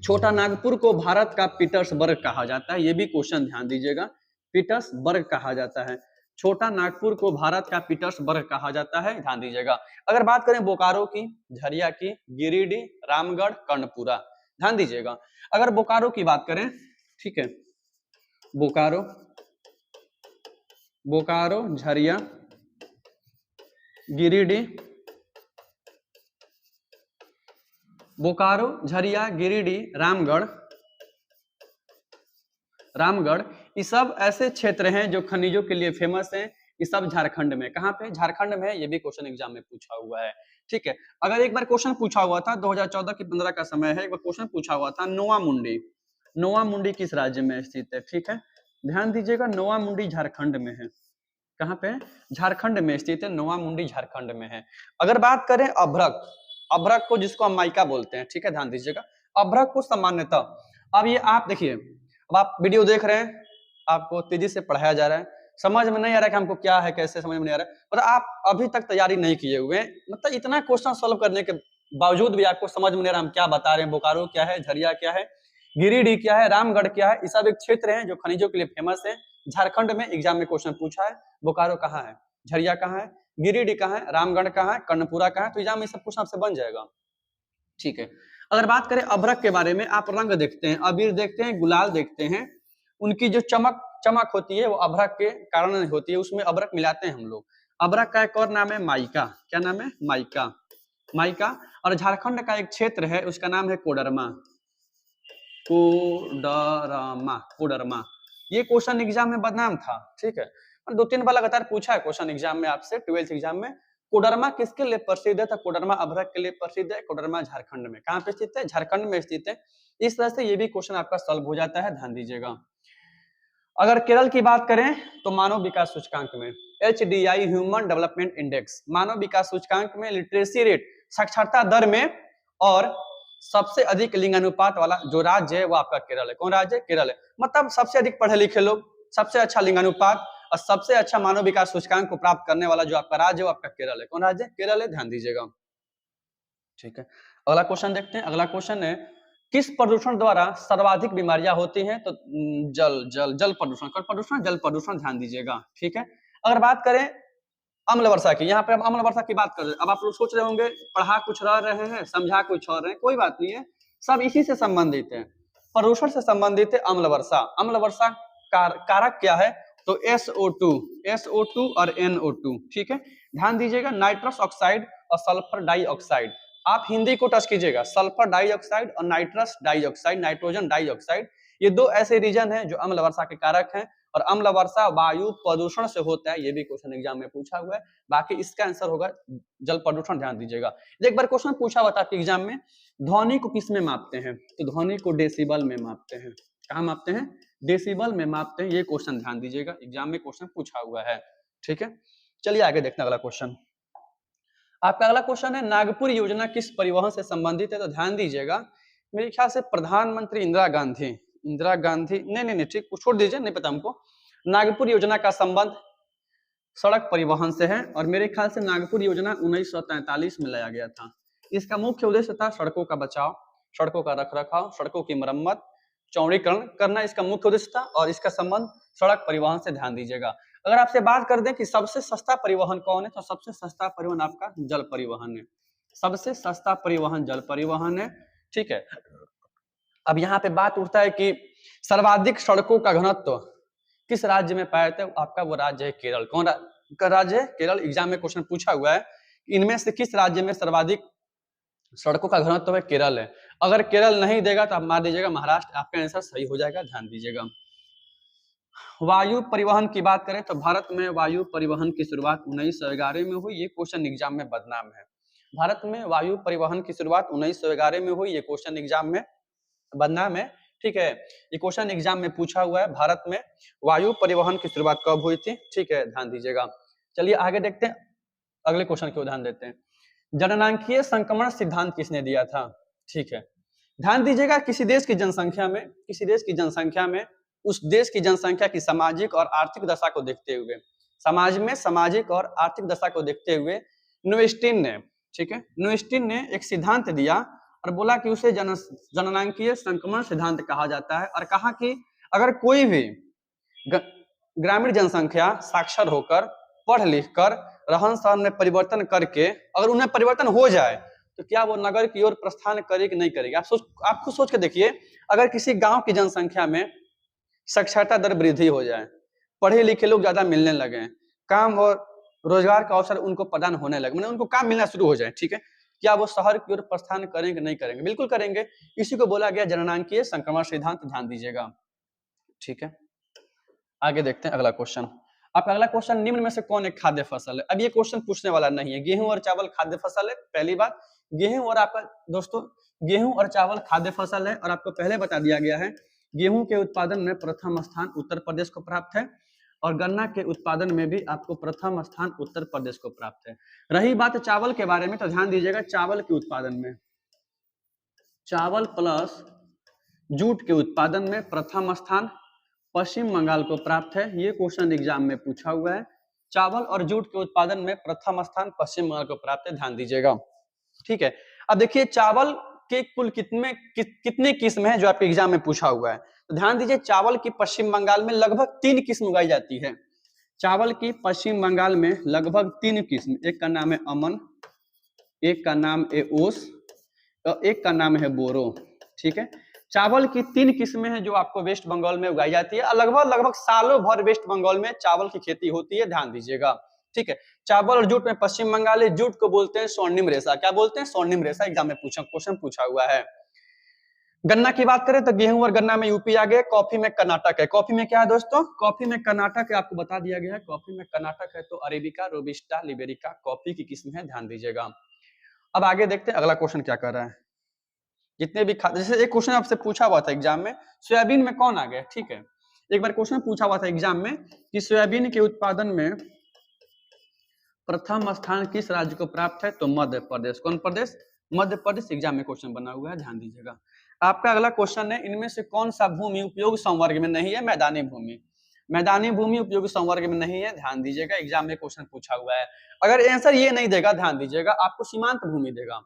छोटा नागपुर को भारत का पीटर्सबर्ग कहा जाता है, ये भी क्वेश्चन ध्यान दीजिएगा, पीटर्सबर्ग कहा जाता है। छोटा नागपुर को भारत का पीटर्सबर्ग कहा जाता है, ध्यान दीजिएगा। अगर बात करें बोकारो की, झरिया की, गिरिडीह, रामगढ़, कर्णपुरा, ध्यान दीजिएगा। अगर बोकारो की बात करें, ठीक है, बोकारो, बोकारो, झरिया, गिरिडीह, बोकारो, झरिया, गिरिडीह, रामगढ़, ये सब ऐसे क्षेत्र हैं जो खनिजों के लिए फेमस हैं। ये सब झारखंड में, कहाँ पे? झारखंड में। ये भी क्वेश्चन एग्जाम में पूछा हुआ है, ठीक है। अगर एक बार क्वेश्चन पूछा हुआ था 2014 की 15 का समय है, एक बार क्वेश्चन पूछा हुआ था, नोआ मुंडी, नोआ मुंडी किस राज्य में स्थित है? ठीक है, ध्यान दीजिएगा, नोआ मुंडी झारखंड में है। कहाँ पे? झारखंड में स्थित है, नोआ मुंडी झारखंड में है। अगर बात करें अभ्रक, अभ्रक को जिसको हम माइका बोलते हैं, ठीक है, ध्यान दीजिएगा, अभ्रक को सामान्यतः, अब ये आप देखिए, अब आप वीडियो देख रहे हैं, आपको तेजी से पढ़ाया जा रहा है, समझ में नहीं आ रहा है कि हमको क्या है, कैसे समझ में नहीं आ रहा है, मतलब आप अभी तक तैयारी नहीं किए हुए हैं, मतलब इतना क्वेश्चन सॉल्व करने के बावजूद भी आपको समझ में नहीं आ रहा हम क्या बता रहे हैं। बोकारो क्या है, झरिया क्या है, गिरिडीह क्या है, रामगढ़ क्या है, ये सब एक क्षेत्र है जो खनिजों के लिए फेमस है। झारखंड में एग्जाम में क्वेश्चन पूछा है, बोकारो कहाँ है, झरिया कहाँ है, गिरिडीह कहाँ है, रामगढ़ कहाँ है, कर्णपुरा कहाँ है, तो एग्जाम में सब कुछ आपसे बन जाएगा, ठीक है। अगर बात करें अभ्रक के बारे में, आप रंग देखते हैं, अबीर देखते हैं, गुलाल देखते हैं, उनकी जो चमक होती है वो अभ्रक के कारण होती है, उसमें अभ्रक मिलाते हैं हम लोग। अभ्रक का एक और नाम है माइका, क्या नाम है? Mica, mica. और झारखंड का एक क्षेत्र है उसका नाम है कोडरमा, कोडरमा, कोडरमा। ये क्वेश्चन एग्जाम में बदनाम था, ठीक है, 2-3 बार लगातार पूछा है क्वेश्चन एग्जाम में आपसे, 12th एग्जाम में। कोडरमा किसके लिए प्रसिद्ध है? तो कोडरमा अभ्रक के लिए प्रसिद्ध है। कोडरमा झारखंड में, कहाँ पे स्थित है? झारखंड में स्थित है। इस तरह से ये भी क्वेश्चन आपका सॉल्व हो जाता है, ध्यान दीजिएगा। अगर केरल की बात करें तो मानव विकास सूचकांक में HDI, ह्यूमन डेवलपमेंट इंडेक्स, मानव विकास सूचकांक में लिटरेसी रेट, साक्षरता दर में, और सबसे अधिक लिंगानुपात वाला जो राज्य है वो आपका केरल है। कौन राज्य है? केरल है। मतलब सबसे अधिक पढ़े लिखे लोग, सबसे अच्छा लिंगानुपात और सबसे अच्छा मानव विकास सूचकांक को प्राप्त करने वाला जो आपका राज्य है वो आपका केरल है। कौन राज्य है? केरल है, ध्यान दीजिएगा, ठीक है। अगला क्वेश्चन देखते हैं। अगला क्वेश्चन है, किस प्रदूषण द्वारा सर्वाधिक बीमारियां होती हैं? तो जल प्रदूषण, कौन प्रदूषण? जल प्रदूषण, ध्यान दीजिएगा, ठीक है। अगर बात करें अम्ल वर्षा की, यहाँ पे हम अम्ल वर्षा की बात कर रहे हैं। अब आप लोग सोच रहे होंगे पढ़ा कुछ रहे हैं, समझा कुछ और रहे हैं, कोई बात नहीं है, सब इसी से संबंधित है, प्रदूषण से संबंधित है अम्ल वर्षा। अम्ल वर्षा कारक क्या है? तो SO2 और NO2, ठीक है, ध्यान दीजिएगा, नाइट्रस ऑक्साइड और सल्फर डाइऑक्साइड। आप हिंदी को टच कीजिएगा, सल्फर डाइऑक्साइड और नाइट्रस डाइऑक्साइड, नाइट्रोजन डाइऑक्साइड, ये दो ऐसे रीजन हैं जो अम्ल वर्षा के कारक हैं। और अम्ल वर्षा वायु प्रदूषण से होता है, ये भी क्वेश्चन एग्जाम में पूछा हुआ है। बाकी इसका आंसर होगा जल प्रदूषण, ध्यान दीजिएगा। एक बार क्वेश्चन पूछा हुआ था आपके एग्जाम में, ध्वनि को किस में मापते हैं, तो ध्वनि को डेसिबल में मापते हैं। कहाँ मापते हैं, डेसिबल में मापते हैं, ये क्वेश्चन ध्यान दीजिएगा, एग्जाम में क्वेश्चन पूछा हुआ है, ठीक है। चलिए आगे देखते हैं अगला क्वेश्चन। आपका अगला क्वेश्चन है नागपुर योजना किस परिवहन से संबंधित है, तो ध्यान दीजिएगा, मेरे ख्याल से प्रधानमंत्री इंदिरा गांधी नहीं ठीक, छोड़ दीजिए, नहीं पता हमको। नागपुर योजना का संबंध सड़क परिवहन से है, और मेरे ख्याल से नागपुर योजना 1943 में लाया गया था। इसका मुख्य उद्देश्य था सड़कों का बचाव, सड़कों का रखरखाव, सड़कों की मरम्मत, चौड़ीकरण करना इसका मुख्य उद्देश्य था, और इसका संबंध सड़क परिवहन से, ध्यान दीजिएगा। अगर आपसे बात कर दें कि सबसे सस्ता परिवहन कौन है, तो सबसे सस्ता परिवहन आपका जल परिवहन है, सबसे सस्ता परिवहन जल परिवहन है, ठीक है। अब यहाँ पे बात उठता है कि सर्वाधिक सड़कों का घनत्व किस राज्य में पाया जाता है, आपका वो राज्य है केरल। कौन का राज्य है, केरल। एग्जाम में क्वेश्चन पूछा हुआ है इनमें से किस राज्य में सर्वाधिक सड़कों का घनत्व है, केरल है। अगर केरल नहीं देगा तो आप मार दीजिएगा महाराष्ट्र, आपका आंसर सही हो जाएगा, ध्यान दीजिएगा। वायु परिवहन की बात करें तो भारत में वायु परिवहन की शुरुआत 1911 में हुई, ये क्वेश्चन एग्जाम में बदनाम है। भारत में वायु परिवहन की शुरुआत 1911 में हुई, ये क्वेश्चन एग्जाम में बदनाम है, ठीक है। ये क्वेश्चन एग्जाम में पूछा हुआ है, भारत में वायु परिवहन की शुरुआत कब हुई थी, ठीक है, ध्यान दीजिएगा। चलिए आगे देखते हैं, अगले क्वेश्चन को ध्यान देते हैं। जननांकीय संक्रमण सिद्धांत किसने दिया था, ठीक है। ध्यान दीजिएगा, किसी देश की जनसंख्या में उस देश की जनसंख्या की सामाजिक और आर्थिक दशा को देखते हुए, समाज में सामाजिक और आर्थिक दशा को देखते हुए न्यूस्टीन ने, ठीक है, न्यूस्टीन ने एक सिद्धांत दिया और बोला कि उसे जननांकीय संक्रमण सिद्धांत कहा जाता है, और कहा कि अगर कोई भी ग्रामीण जनसंख्या साक्षर होकर, पढ़ लिख कर, रहन सहन में परिवर्तन करके अगर उन्हें परिवर्तन हो जाए तो क्या वो नगर की ओर प्रस्थान करेगी कि नहीं करेगी। आप खुद सोच के देखिए, अगर किसी गांव की जनसंख्या में साक्षरता दर वृद्धि हो जाए, पढ़े लिखे लोग ज्यादा मिलने लगे, काम और रोजगार का अवसर उनको प्रदान होने लगे, मतलब उनको काम मिलना शुरू हो जाए, ठीक है, क्या वो शहर की ओर प्रस्थान करेंगे नहीं करेंगे, बिल्कुल करेंगे। इसी को बोला गया जननांकीय संक्रमण सिद्धांत, ध्यान दीजिएगा, ठीक है। आगे देखते हैं अगला क्वेश्चन। आपका अगला क्वेश्चन, निम्न में से कौन एक खाद्य फसल है। अब ये क्वेश्चन पूछने वाला नहीं है, गेहूं और चावल खाद्य फसल है, पहली बात। गेहूं और आपका दोस्तों गेहूं और चावल खाद्य फसल है, और आपको पहले बता दिया गया है गेहूं के उत्पादन में प्रथम स्थान उत्तर प्रदेश को प्राप्त है, और गन्ना के उत्पादन में भी आपको प्रथम स्थान उत्तर प्रदेश को प्राप्त है। रही बात चावल के बारे में, तो ध्यान दीजिएगा, चावल के उत्पादन में, चावल प्लस जूट के उत्पादन में प्रथम स्थान पश्चिम बंगाल को प्राप्त है, ये क्वेश्चन एग्जाम में पूछा हुआ है। चावल और जूट के उत्पादन में प्रथम स्थान पश्चिम बंगाल को प्राप्त है, ध्यान दीजिएगा, ठीक है। अब देखिए चावल के कुल कितने किस्म हैं जो आपके एग्जाम में पूछा हुआ है, तो ध्यान दीजिए, चावल की पश्चिम बंगाल में लगभग 3 किस्म उगाई जाती है। चावल की पश्चिम बंगाल में लगभग 3 किस्म, एक का नाम है अमन, एक का नाम है ओस, और एक का नाम है बोरो, ठीक है। चावल की 3 किस्में हैं जो आपको वेस्ट बंगाल में उगाई जाती है, लगभग सालों भर वेस्ट बंगाल में चावल की खेती होती है, ध्यान दीजिएगा, ठीक है। चावल और जूट में पश्चिम बंगाल है, जूट को बोलते हैं स्वर्णिम रेशा, क्या बोलते हैं, स्वर्णिम रेशा, एग्जाम में क्वेश्चन पूछा हुआ है। गन्ना की बात करें तो गेहूं और गन्ना में यूपी आ गए, कॉफी में कर्नाटक है। कॉफी में क्या है दोस्तों, कॉफी में कर्नाटक है, आपको बता दिया गया है, कॉफी में कर्नाटक है, तो अरेबिका, रोबिस्टा, लिबेरिका कॉफी की किस्म है, ध्यान दीजिएगा। अब आगे देखते हैं अगला क्वेश्चन क्या कर रहा है। जितने भी जैसे एक क्वेश्चन आपसे पूछा हुआ था एग्जाम में, सोयाबीन में कौन आ गया, ठीक है। एक बार क्वेश्चन पूछा हुआ था एग्जाम में कि सोयाबीन के उत्पादन में प्रथम स्थान किस राज्य को प्राप्त है, तो मध्य प्रदेश। कौन प्रदेश, मध्य प्रदेश, एग्जाम में क्वेश्चन बना हुआ है, ध्यान दीजिएगा। आपका अगला क्वेश्चन है, इनमें से कौन सा भूमि उपयोग संवर्ग में नहीं है, मैदानी भूमि। मैदानी भूमि उपयोग संवर्ग में नहीं है, ध्यान दीजिएगा, एग्जाम में क्वेश्चन पूछा हुआ है। अगर आंसर ये नहीं देगा, ध्यान दीजिएगा, आपको सीमांत भूमि देगा।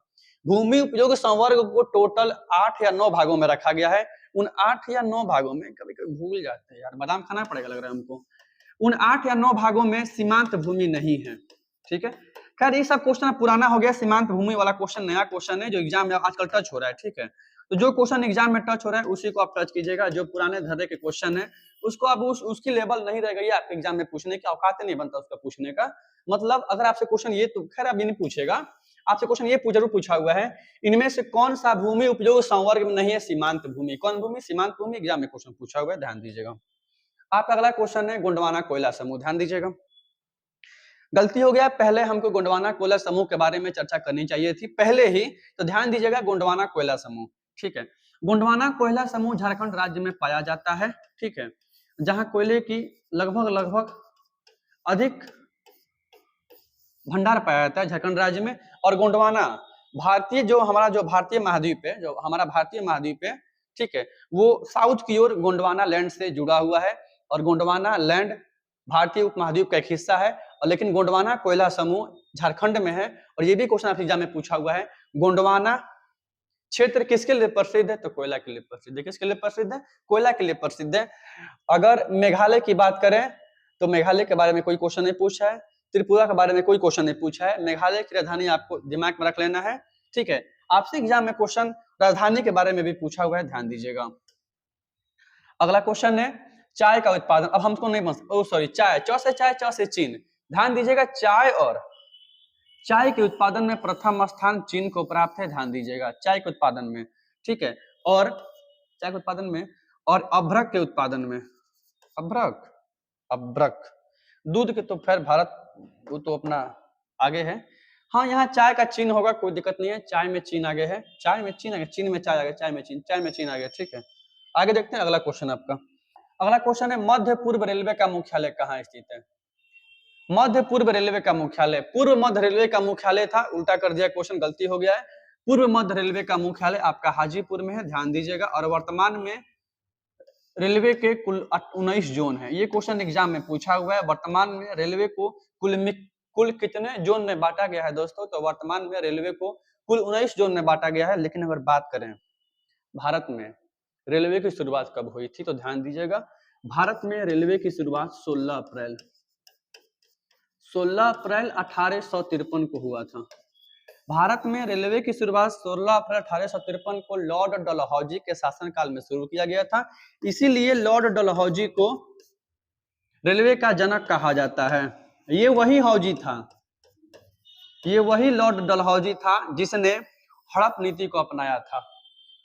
भूमि उपयोग संवर्ग को टोटल 8 या 9 भागों में रखा गया है। उन 8 या 9 भागों में, कभी कभी भूल जाते हैं यार, बादाम खाना पड़ेगा लग रहा है हमको। उन 8 या 9 भागों में सीमांत भूमि नहीं है, ठीक है। खैर ये सब क्वेश्चन पुराना हो गया, सीमांत भूमि वाला क्वेश्चन नया क्वेश्चन है जो एग्जाम में आजकल टच हो रहा है, ठीक है। तो जो क्वेश्चन एग्जाम में टच हो रहा है उसी को आप टच कीजिएगा, जो पुराने धर्रे के क्वेश्चन है उसको अब उसकी लेवल नहीं रह गई आपके एग्जाम में पूछने की, औकात नहीं बनता उसका पूछने का। मतलब अगर आपसे क्वेश्चन ये, तो खैर अब नहीं पूछेगा, आपसे क्वेश्चन ये जरूर पूछा हुआ है, इनमें से कौन सा भूमि उपयोग संवर्ग में नहीं है, सीमांत भूमि। कौन भूमि, सीमांत भूमि, एग्जाम में क्वेश्चन पूछा हुआ है, ध्यान दीजिएगा। आपका अगला क्वेश्चन है गोंडवाना कोयला समूह, ध्यान दीजिएगा। गलती हो गया, पहले हमको गोंडवाना कोयला समूह के बारे में चर्चा करनी चाहिए थी पहले ही, तो ध्यान दीजिएगा गोंडवाना कोयला समूह, ठीक है। गोंडवाना कोयला समूह झारखंड राज्य में पाया जाता है, ठीक है, जहां कोयले की लगभग अधिक भंडार पाया जाता है झारखंड राज्य में। और गोंडवाना भारतीय जो भारतीय महाद्वीप है, जो हमारा भारतीय महाद्वीप है, ठीक है, वो साउथ की ओर गोंडवाना लैंड से जुड़ा हुआ है और गोंडवाना लैंड भारतीय उपमहाद्वीप का एक हिस्सा है। और लेकिन गोंडवाना कोयला समूह झारखंड में है। और ये भी क्वेश्चन आपसे एग्जाम में पूछा हुआ है, गोंडवाना क्षेत्र किसके लिए प्रसिद्ध है? तो कोयला के लिए प्रसिद्ध है। किसके लिए प्रसिद्ध है? कोयला के लिए प्रसिद्ध है। अगर मेघालय की बात करें तो मेघालय के बारे में कोई क्वेश्चन नहीं पूछा है, त्रिपुरा के बारे में कोई क्वेश्चन नहीं पूछा है। मेघालय की राजधानी आपको दिमाग में रख लेना है, ठीक है। आपसे एग्जाम में क्वेश्चन राजधानी के बारे में भी पूछा हुआ है, ध्यान दीजिएगा। अगला क्वेश्चन है चाय का उत्पादन। अब हमको नहीं चाय, च से चीन, ध्यान दीजिएगा। चाय के उत्पादन में प्रथम स्थान चीन को प्राप्त है, ध्यान दीजिएगा, चाय के उत्पादन में, ठीक है। और चाय के उत्पादन में और अभ्रक के उत्पादन में, अभ्रक दूध के तो खैर भारत वो तो अपना आगे है। हाँ, यहाँ चाय का चीन होगा, कोई दिक्कत नहीं है, चाय में चीन आगे है, चाय में चीन आगे, चीन में चाय आगे, चाय में चीन आगे, ठीक है। आगे देखते हैं अगला क्वेश्चन आपका। अगला क्वेश्चन है मध्य पूर्व रेलवे का मुख्यालय कहाँ स्थित है? मध्य पूर्व रेलवे का मुख्यालय, पूर्व मध्य रेलवे का मुख्यालय था, उल्टा कर दिया क्वेश्चन, गलती हो गया है। पूर्व मध्य रेलवे का मुख्यालय आपका हाजीपुर में है, ध्यान दीजिएगा। और वर्तमान में रेलवे के कुल 19 जोन है, ये क्वेश्चन एग्जाम में पूछा हुआ है। वर्तमान में रेलवे को कुल कितने जोन में बांटा गया है दोस्तों? तो वर्तमान में रेलवे को कुल 19 जोन में बांटा गया है। लेकिन अगर बात करें भारत में रेलवे की शुरुआत कब हुई थी, तो ध्यान दीजिएगा, भारत में रेलवे की शुरुआत 16 अप्रैल 1853 को हुआ था। भारत में रेलवे की शुरुआत 16 अप्रैल 1853 को लॉर्ड डलहौजी के शासनकाल में शुरू किया गया था। इसीलिए लॉर्ड डलहौजी को रेलवे का जनक कहा जाता है। ये वही लॉर्ड डलहौजी था जिसने हड़प नीति को अपनाया था।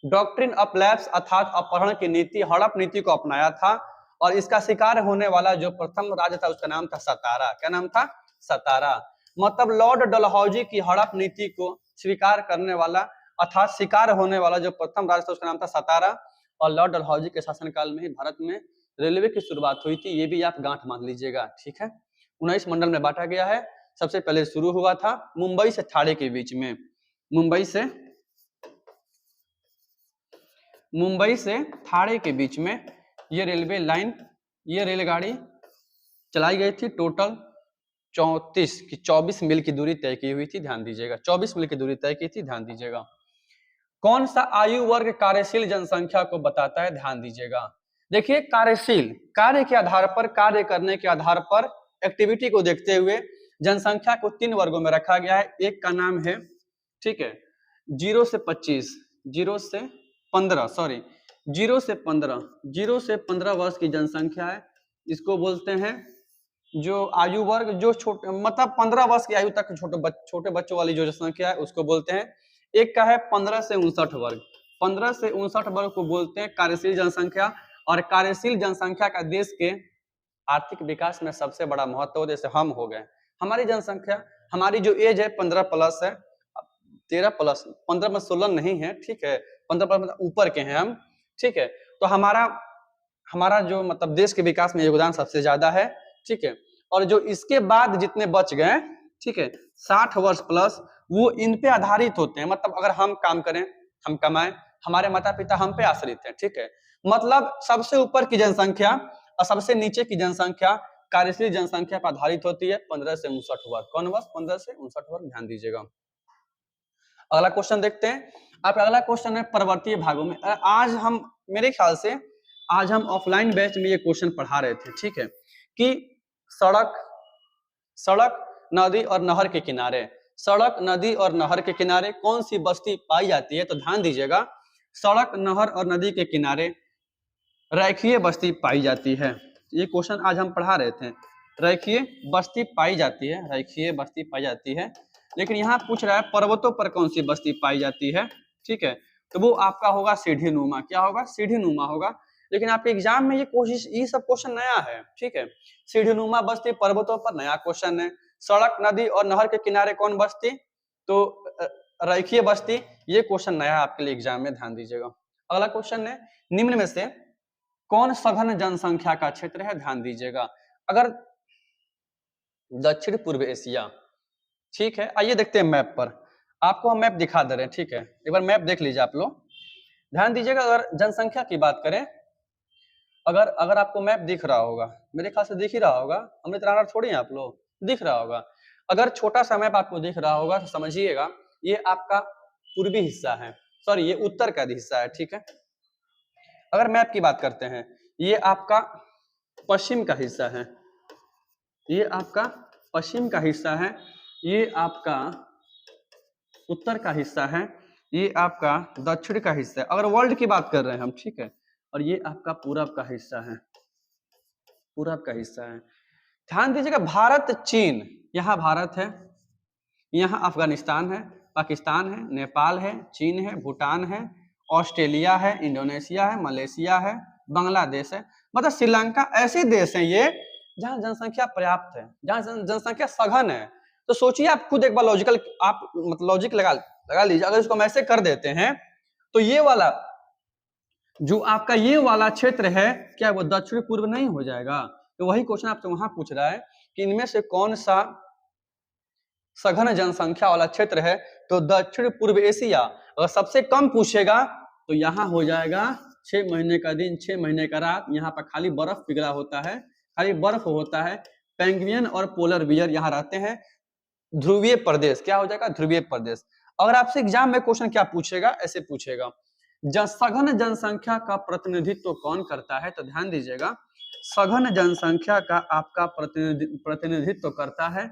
डॉक्ट्रिन ऑफ लैप्स अर्थात अपहरण की नीति, हड़प नीति को अपनाया था। और इसका शिकार होने वाला जो प्रथम राजा था उसका नाम था सतारा। क्या नाम था? सतारा। मतलब लॉर्ड डलहौजी की हड़प नीति को स्वीकार करने वाला अर्थात शिकार होने वाला जो प्रथम राजा था उसका नाम था सतारा। और लॉर्ड डलहौजी के शासनकाल में ही भारत में रेलवे की शुरुआत हुई थी, ये भी आप गांठ मान लीजिएगा, ठीक है। 19 मंडल में बांटा गया है। सबसे पहले शुरू हुआ था मुंबई से थाने के बीच में, मुंबई से थाने के बीच में ये रेलवे लाइन, ये रेलगाड़ी चलाई गई थी। टोटल 24 मील की दूरी तय की हुई थी, ध्यान दीजिएगा, 24 मील की दूरी तय की थी, ध्यान दीजिएगा। कौन सा आयु वर्ग कार्यशील जनसंख्या को बताता है? ध्यान दीजिएगा। देखिए, कार्यशील, कार्य के आधार पर, कार्य करने के आधार पर, एक्टिविटी को देखते हुए जनसंख्या को 3 वर्गों में रखा गया है। एक का नाम है, ठीक है, 0 से 15 वर्ष की जनसंख्या है, इसको बोलते हैं जो आयु वर्ग, जो छोटे मतलब 15 वर्ष की आयु तक छोटे बच्चों वाली जो जनसंख्या है उसको बोलते हैं। एक का है 15 से 59 वर्ग, 15 से 59 वर्ग को बोलते हैं कार्यशील जनसंख्या। और कार्यशील जनसंख्या का देश के आर्थिक विकास में सबसे बड़ा महत्व, जैसे हम हो गए, हमारी जनसंख्या, हमारी जो एज है 15 प्लस है, 13 प्लस, 15 में 16 नहीं है, ठीक है, 15 प्लस ऊपर के हैं हम, ठीक है। तो हमारा जो मतलब देश के विकास में योगदान सबसे ज्यादा है, ठीक है। और जो इसके बाद जितने बच गए, ठीक है, 60 वर्ष प्लस, वो इन पे आधारित होते हैं। मतलब अगर हम काम करें, हम कमाएं, हमारे माता पिता हम पे आश्रित हैं, ठीक है। मतलब सबसे ऊपर की जनसंख्या और सबसे नीचे की जनसंख्या कार्यशील जनसंख्या पर आधारित होती है। 15 से 59 वर्ग, कौन वर्ष? 15 से 59 वर्ग, ध्यान दीजिएगा। अगला क्वेश्चन देखते हैं। आपका अगला क्वेश्चन है पर्वतीय भागों में। आज हम, मेरे ख्याल से आज हम ऑफलाइन बैच में ये क्वेश्चन पढ़ा रहे थे, ठीक है, कि सड़क, नदी और नहर के किनारे, सड़क, नदी और नहर के किनारे कौन सी बस्ती पाई जाती है? तो ध्यान दीजिएगा, सड़क, नहर और नदी के किनारे रेखीय बस्ती पाई जाती है। ये क्वेश्चन आज हम पढ़ा रहे थे, रेखीय बस्ती पाई जाती है, रेखीय बस्ती पाई जाती है। लेकिन यहाँ पूछ रहा है पर्वतों पर कौन सी बस्ती पाई जाती है, ठीक है। तो वो आपका होगा सीढ़ी नुमा। क्या होगा? सीढ़ी नुमा होगा। लेकिन आपके एग्जाम में ये सब क्वेश्चन नया है, ठीक है। सीढ़ीनुमा बस्ती पर्वतों पर नया क्वेश्चन है। सड़क, नदी और नहर के किनारे कौन बस्ती, तो रेखीय बस्ती। ये क्वेश्चन नया है आपके लिए एग्जाम में, ध्यान दीजिएगा। अगला क्वेश्चन है, निम्न में से कौन सघन जनसंख्या का क्षेत्र है, ध्यान दीजिएगा। अगर दक्षिण पूर्व एशिया, ठीक है। आइए देखते हैं मैप पर, आपको हम मैप दिखा दे रहे हैं, ठीक है। एक बार मैप देख लीजिए आप लोग, ध्यान दीजिएगा। अगर जनसंख्या की बात करें, अगर आपको मैप दिख रहा होगा, मेरे ख्याल से दिख ही रहा होगा, अमृत राणा थोड़ी है आप लोग, दिख रहा होगा। अगर छोटा सा मैप आपको दिख रहा होगा तो समझिएगा ये आपका पूर्वी हिस्सा है, सॉरी ये उत्तर का हिस्सा है, ठीक है। अगर मैप की बात करते हैं, ये आपका पश्चिम का हिस्सा है, ये आपका पश्चिम का हिस्सा है, ये आपका उत्तर का हिस्सा है, ये आपका दक्षिण का हिस्सा है, अगर वर्ल्ड की बात कर रहे हैं हम, ठीक है। और ये आपका पूरब का हिस्सा है, पूरब का हिस्सा है। ध्यान दीजिएगा, भारत चीन, यहाँ भारत है, यहाँ अफगानिस्तान है, पाकिस्तान है, नेपाल है, चीन है, भूटान है, ऑस्ट्रेलिया है, इंडोनेशिया है, मलेशिया है, बांग्लादेश है। मतलब श्रीलंका, ऐसे देश हैं ये जहाँ जनसंख्या पर्याप्त है, जहाँ जनसंख्या सघन है। तो सोचिए आप खुद एक बार लॉजिकल, आप मतलब लॉजिक लगा लीजिए। अगर इसको हम ऐसे कर देते हैं तो ये वाला जो आपका ये वाला क्षेत्र है, क्या वो दक्षिण पूर्व नहीं हो जाएगा? तो वही क्वेश्चन आपसे वहां पूछ रहा है कि इनमें से कौन सा सघन जनसंख्या वाला क्षेत्र है, तो दक्षिण पूर्व एशिया। अगर सबसे कम पूछेगा तो यहाँ हो जाएगा 6 महीने का दिन, 6 महीने का रात, यहाँ पर खाली बर्फ पिघला होता है, खाली बर्फ होता है। पेंगुइन और पोलर बियर यहाँ रहते हैं। ध्रुवीय प्रदेश क्या हो जाएगा? ध्रुवीय प्रदेश। अगर आपसे एग्जाम में क्वेश्चन क्या पूछेगा, ऐसे पूछेगा, सघन जनसंख्या का प्रतिनिधित्व कौन करता है? तो ध्यान दीजिएगा, सघन जनसंख्या का आपका प्रतिनिधित्व करता है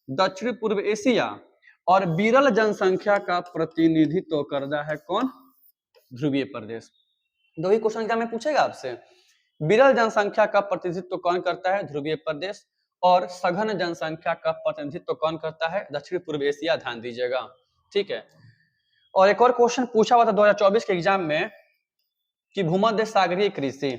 दक्षिण पूर्व एशिया, और विरल जनसंख्या का प्रतिनिधित्व करता है कौन? ध्रुवीय प्रदेश। दो ही क्वेश्चन एग्जाम में पूछेगा आपसे, विरल जनसंख्या का प्रतिनिधित्व कौन करता है? ध्रुवीय प्रदेश। और सघन जनसंख्या का प्रतिनिधित्व कौन करता है? दक्षिण पूर्व एशिया। ध्यान दीजिएगा, ठीक है। और एक और क्वेश्चन पूछा हुआ था 2024 के एग्जाम में कि भूमध्य सागरीय कृषि,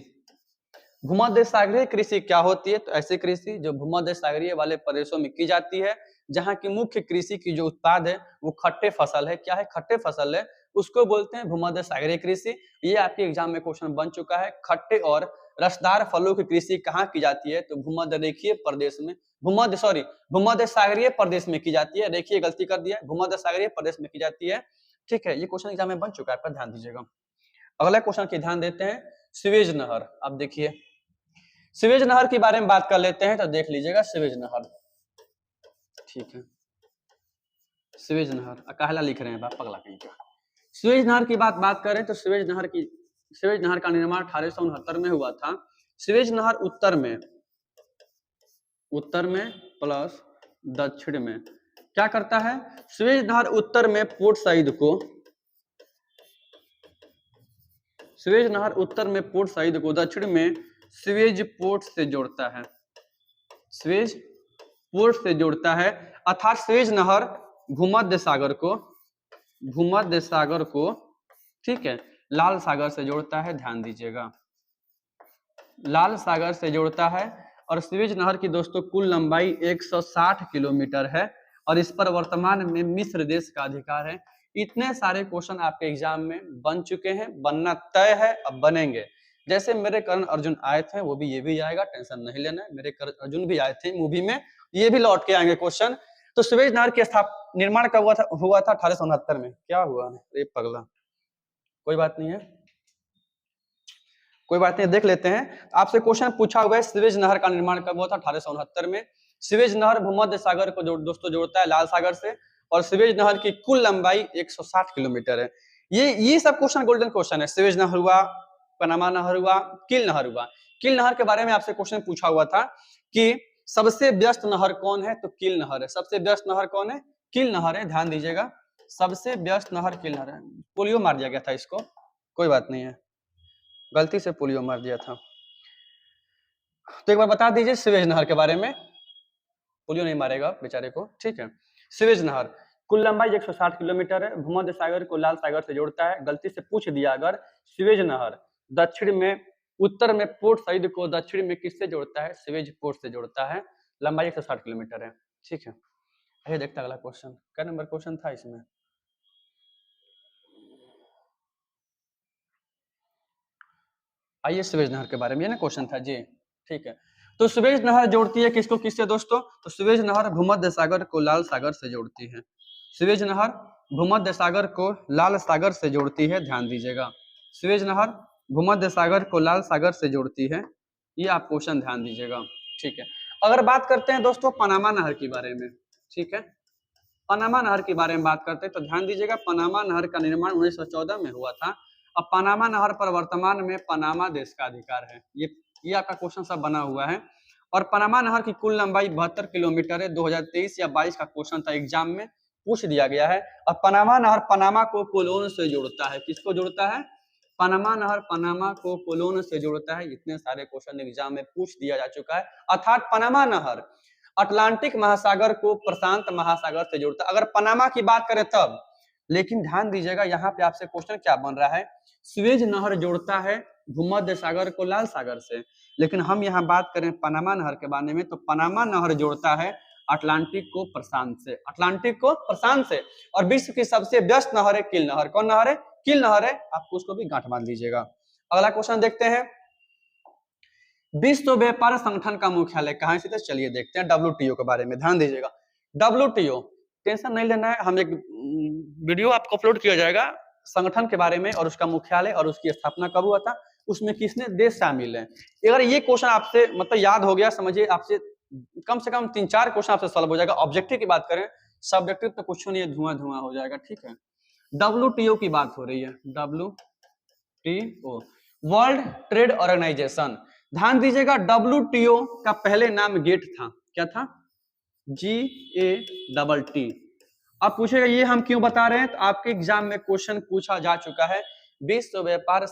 भूमध्य सागरीय कृषि क्या होती है? तो ऐसी कृषि जो भूमध्य सागरीय वाले प्रदेशों में की जाती है, जहाँ की मुख्य कृषि की जो उत्पाद है वो खट्टे फसल है। क्या है? खट्टे फसल है, उसको बोलते हैं भूमध्य सागरीय कृषि। ये आपके एग्जाम में क्वेश्चन बन चुका है। खट्टे और रसदार फलों की कृषि कहाँ की जाती है? तो भूमध्य रेखीय प्रदेश में, भूमध्य सागरीय प्रदेश में की जाती है। रेखीय गलती कर दिया, भूमध्य सागरीय प्रदेश में की जाती है, ठीक है। ये क्वेश्चन एग्जाम में बन चुका है, आपका ध्यान दीजिएगा। अगला क्वेश्चन की ध्यान देते हैं, सीवेज नहर। अब देखिए, सीवेज नहर के बारे में बात कर लेते हैं, तो देख लीजिएगा सीवेज नहर, ठीक है। सीवेज नहर काहला लिख रहे हैं बाप पगला कहीं का। सीवेज नहर की बात करें तो सीवेज नहर का निर्माण 1869 में हुआ था। सीवेज नहर उत्तर में प्लस दक्षिण में क्या करता है? सीवेज नहर उत्तर में पोर्ट साइड को, सीवेज नहर उत्तर में पोर्ट साइड को दक्षिण में सीवेज पोर्ट से जोड़ता है, सीवेज पोर्ट से जोड़ता है। अर्थात सीवेज नहर भूमध्य सागर को, ठीक है, लाल सागर से जोड़ता है। ध्यान दीजिएगा, लाल सागर से जोड़ता है। और सीवेज नहर की दोस्तों कुल लंबाई 160 किलोमीटर है, और इस पर वर्तमान में मिस्र देश का अधिकार है। इतने सारे क्वेश्चन आपके एग्जाम में बन चुके हैं, बनना तय है, अब बनेंगे। जैसे मेरे करण अर्जुन आए थे, वो भी ये भी आएगा, टेंशन नहीं लेना है। मेरे करण अर्जुन भी आए थे मूवी में, ये भी लौट के आएंगे क्वेश्चन। तो सीवेज नहर की निर्माण कब हुआ था? 1869 में। क्या हुआ? अरे पगला, कोई बात नहीं है, कोई बात नहीं, देख लेते हैं। आपसे क्वेश्चन पूछा हुआ है सीवेज नहर का निर्माण कब हुआ था? 1869 में। सीवेज नहर भूमध्य सागर को दोस्तों जोड़ता है लाल सागर से, और सीवेज नहर की कुल लंबाई 160 किलोमीटर है। ये सब क्वेश्चन गोल्डन क्वेश्चन है। सीवेज नहर हुआ, पनामा नहर हुआ, किल नहर हुआ। किल नहर के बारे में आपसे क्वेश्चन पूछा हुआ था कि सबसे व्यस्त नहर कौन है? तो किल नहर है। सबसे व्यस्त नहर कौन है? किल नहर है। ध्यान दीजिएगा, सबसे व्यस्त नहर किल नहर है। पोलियो मार दिया गया था इसको, कोई बात नहीं है, गलती से पोलियो मार दिया था। तो एक बार बता दीजिए सीवेज नहर के बारे में, पोलियो नहीं मारेगा बेचारे को, ठीक है। सीवेज नहर कुल लंबाई 160 किलोमीटर है, भूमध्य सागर को लाल सागर से जोड़ता है। गलती से पूछ दिया अगर, सीवेज नहर दक्षिण में उत्तर में पोर्ट सईद को दक्षिण में किससे जोड़ता है? स्वेज पोर्ट से जोड़ता है। लंबाई 160 किलोमीटर है। ठीक है, आइए देखते हैं अगला क्वेश्चन। क्या नंबर क्वेश्चन था इसमें? आइए स्वेज नहर के बारे में, ये ना क्वेश्चन था जी। ठीक है, तो स्वेज नहर जोड़ती है किसको किससे दोस्तों? तो स्वेज नहर भूमध्य सागर को लाल सागर से जोड़ती है। स्वेज नहर भूमध्य सागर को लाल सागर से जोड़ती है, ध्यान दीजिएगा। स्वेज नहर भूमध्य सागर को लाल सागर से जोड़ती है, ये आप क्वेश्चन ध्यान दीजिएगा। ठीक है, अगर बात करते हैं दोस्तों पनामा नहर के बारे में, ठीक है, पनामा नहर के बारे में बात करते हैं तो ध्यान दीजिएगा, पनामा नहर का निर्माण 1914 में हुआ था। अब पनामा नहर पर वर्तमान में पनामा देश का अधिकार है। ये आपका क्वेश्चन सब बना हुआ है। और पनामा नहर की कुल लंबाई 72 किलोमीटर है। 2023 या 22 का क्वेश्चन था, एग्जाम में पूछ दिया गया है। और पनामा नहर पनामा को कोलोन से जोड़ता है। किसको जोड़ता है? पनामा नहर पनामा को कोलोन से जोड़ता है। इतने सारे क्वेश्चन एग्जाम में पूछ दिया जा चुका है। अर्थात पनामा नहर अटलांटिक महासागर को प्रशांत महासागर से जोड़ता है, अगर पनामा की बात करें तब। लेकिन ध्यान दीजिएगा, यहाँ पे आपसे क्वेश्चन क्या बन रहा है? स्वेज नहर जोड़ता है भूमध्य सागर को लाल सागर से, लेकिन हम यहाँ बात करें पनामा नहर के बारे में, तो पनामा नहर जोड़ता है अटलांटिक को प्रशांत से, अटलांटिक को प्रशांत से। और विश्व की सबसे व्यस्त नहर है किल नहर। कौन नहर है? किल नहर है। आपको उसको भी गांठ बांध लीजिएगा। अगला क्वेश्चन देखते हैं, विश्व व्यापार संगठन का मुख्यालय कहाँ स्थित है? चलिए देखते हैं WTO के बारे में, ध्यान दीजिएगा। WTO, टेंशन नहीं लेना है, हम एक वीडियो आपको अपलोड किया जाएगा संगठन के बारे में और उसका मुख्यालय और उसकी स्थापना कब हुआ था, उसमें किसने देश शामिल है। अगर ये क्वेश्चन आपसे मतलब याद हो गया, समझिए आपसे कम से कम 3-4 क्वेश्चन आपसे सॉल्व हो जाएगा। ऑब्जेक्टिव की बात करें, सब्जेक्टिव तो कुछ नहीं है, धुआं धुआं हो जाएगा। ठीक है, WTO की बात हो रही है, WTO वर्ल्ड ट्रेड ऑर्गेनाइजेशन। ध्यान दीजिएगा, WTO का पहले नाम गेट था। क्या था? GATT। अब पूछेगा ये हम क्यों बता रहे हैं, तो आपके एग्जाम में क्वेश्चन पूछा जा चुका है। विश्व व्यापार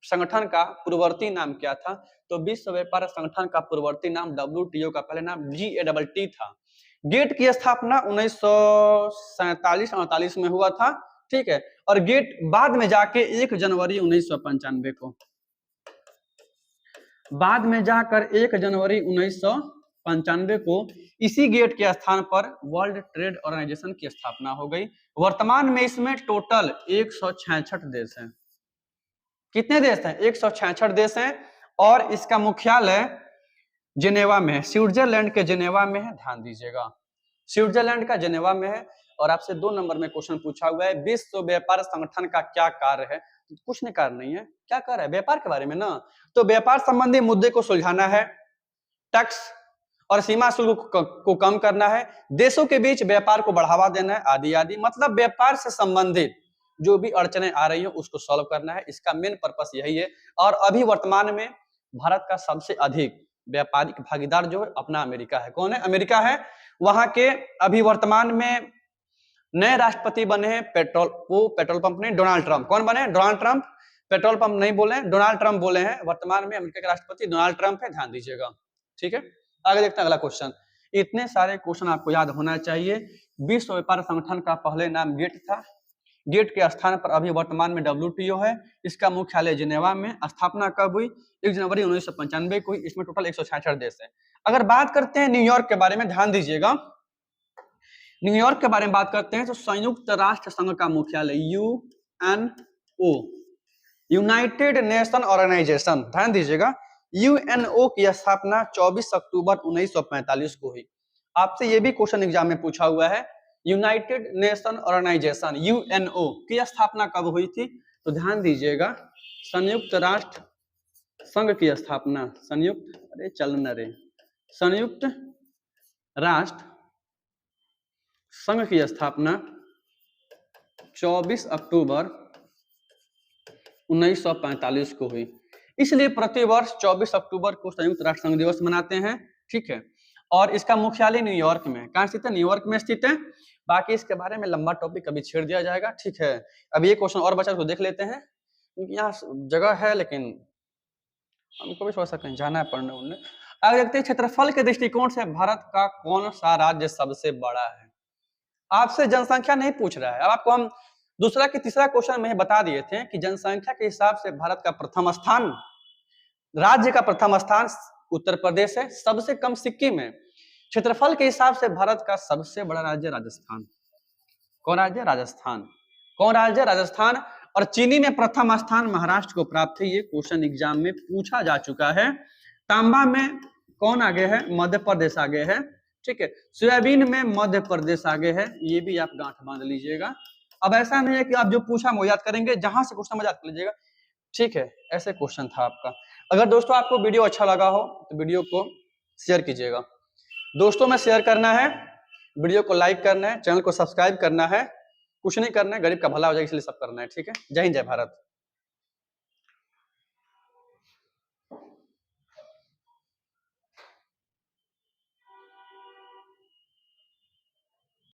संगठन का पूर्ववर्ती नाम क्या था? तो विश्व व्यापार संगठन का पूर्ववर्ती नाम WTO का पहले नाम GATT था। गेट की स्थापना 1947-48 में हुआ था। ठीक है, और गेट बाद में जाके 1 जनवरी 1995 को, बाद में जाकर 1 जनवरी 1995 को इसी गेट के स्थान पर वर्ल्ड ट्रेड ऑर्गेनाइजेशन की स्थापना हो गई। वर्तमान में इसमें टोटल 166 देश हैं। कितने देश हैं? 166 देश हैं। और इसका मुख्यालय जेनेवा में है, स्विट्जरलैंड के जेनेवा में है। ध्यान दीजिएगा, स्विट्जरलैंड का जेनेवा में है। और आपसे 2 नंबर में क्वेश्चन पूछा हुआ है, विश्व व्यापार संगठन का क्या कार्य है? कुछ नहीं कार्य नहीं है। क्या कार्य है? व्यापार के बारे में ना, तो व्यापार संबंधी मुद्दे को सुलझाना है, टैक्स और सीमा शुल्क को कम करना है, देशों के बीच व्यापार को बढ़ावा देना है, आदि आदि। मतलब व्यापार से संबंधित जो भी अड़चने आ रही है उसको सॉल्व करना है। इसका मेन पर्पस यही है। और अभी वर्तमान में भारत का सबसे अधिक व्यापारिक भागीदार जो है अपना अमेरिका है। कौन है? अमेरिका है। वहां के अभी वर्तमान में नए राष्ट्रपति बने हैं पेट्रोल पंप नहीं, डोनाल्ड ट्रंप। कौन बने? Donald Trump. पेट्रोल पंप नहीं बोले, डोनाल्ड ट्रंप बोले हैं। वर्तमान में अमेरिका के राष्ट्रपति डोनाल्ड ट्रंप है, ध्यान दीजिएगा। ठीक है, आगे देखते हैं अगला क्वेश्चन। इतने सारे क्वेश्चन आपको याद होना चाहिए। विश्व व्यापार संगठन का पहले नाम गेट था। गेट के स्थान पर अभी वर्तमान में WTO है। इसका मुख्यालय जिनेवा में। स्थापना कब हुई? 1 जनवरी 1995 को हुई। इसमें टोटल 166 देश है। अगर बात करते हैं न्यूयॉर्क के बारे में, ध्यान दीजिएगा, न्यूयॉर्क के बारे में बात करते हैं तो संयुक्त राष्ट्र संघ का मुख्यालय UNO, यूनाइटेड नेशन ऑर्गेनाइजेशन, ध्यान दीजिएगा, UNO की स्थापना 24 अक्टूबर 1945 को हुई। आपसे ये भी क्वेश्चन एग्जाम में पूछा हुआ है, यूनाइटेड नेशन ऑर्गेनाइजेशन UNO की स्थापना कब हुई थी? तो ध्यान दीजिएगा, संयुक्त राष्ट्र संघ की स्थापना, संयुक्त राष्ट्र संघ की स्थापना 24 अक्टूबर 1945 को हुई। इसलिए प्रतिवर्ष 24 अक्टूबर को संयुक्त राष्ट्र संघ दिवस मनाते हैं। ठीक है, और इसका मुख्यालय न्यूयॉर्क में। कहाँ स्थित है? न्यूयॉर्क में स्थित है। बाकी इसके बारे में लंबा टॉपिक कभी छेड़ दिया जाएगा। ठीक है, अब ये क्वेश्चन और बचा तो देख लेते हैं, क्योंकि यहाँ जगह है लेकिन हमको भी थोड़ा सा कहीं जाना है पढ़ने उड़ने। आगे देखते हैं, क्षेत्रफल के दृष्टिकोण से भारत का कौन सा राज्य सबसे बड़ा है? आपसे जनसंख्या नहीं पूछ रहा है। अब आपको हम दूसरा कि तीसरा क्वेश्चन में बता दिए थे कि जनसंख्या के हिसाब से भारत का प्रथम स्थान, राज्य का प्रथम स्थान उत्तर प्रदेश है, सबसे कम सिक्किम है। क्षेत्रफल के हिसाब से भारत का सबसे बड़ा राज्य राजस्थान। कौन राज्य? राजस्थान। कौन राज्य? राजस्थान। और चीनी में प्रथम स्थान महाराष्ट्र को प्राप्त है। ये क्वेश्चन एग्जाम में पूछा जा चुका है। तांबा में कौन आगे है? मध्य प्रदेश आगे है। ठीक है, सोयाबीन में मध्य प्रदेश आगे है। ये भी आप गांठ बांध लीजिएगा। अब ऐसा नहीं है कि आप जो पूछा वो याद करेंगे, जहां से क्वेश्चन याद कर लीजिएगा। ठीक है, ऐसे क्वेश्चन था आपका। अगर दोस्तों आपको वीडियो अच्छा लगा हो तो वीडियो को शेयर कीजिएगा। दोस्तों में शेयर करना है, वीडियो को लाइक करना है, चैनल को सब्सक्राइब करना है, कुछ नहीं करना है, गरीब का भला हो जाए इसलिए सब करना है। ठीक है, जय हिंद जय भारत।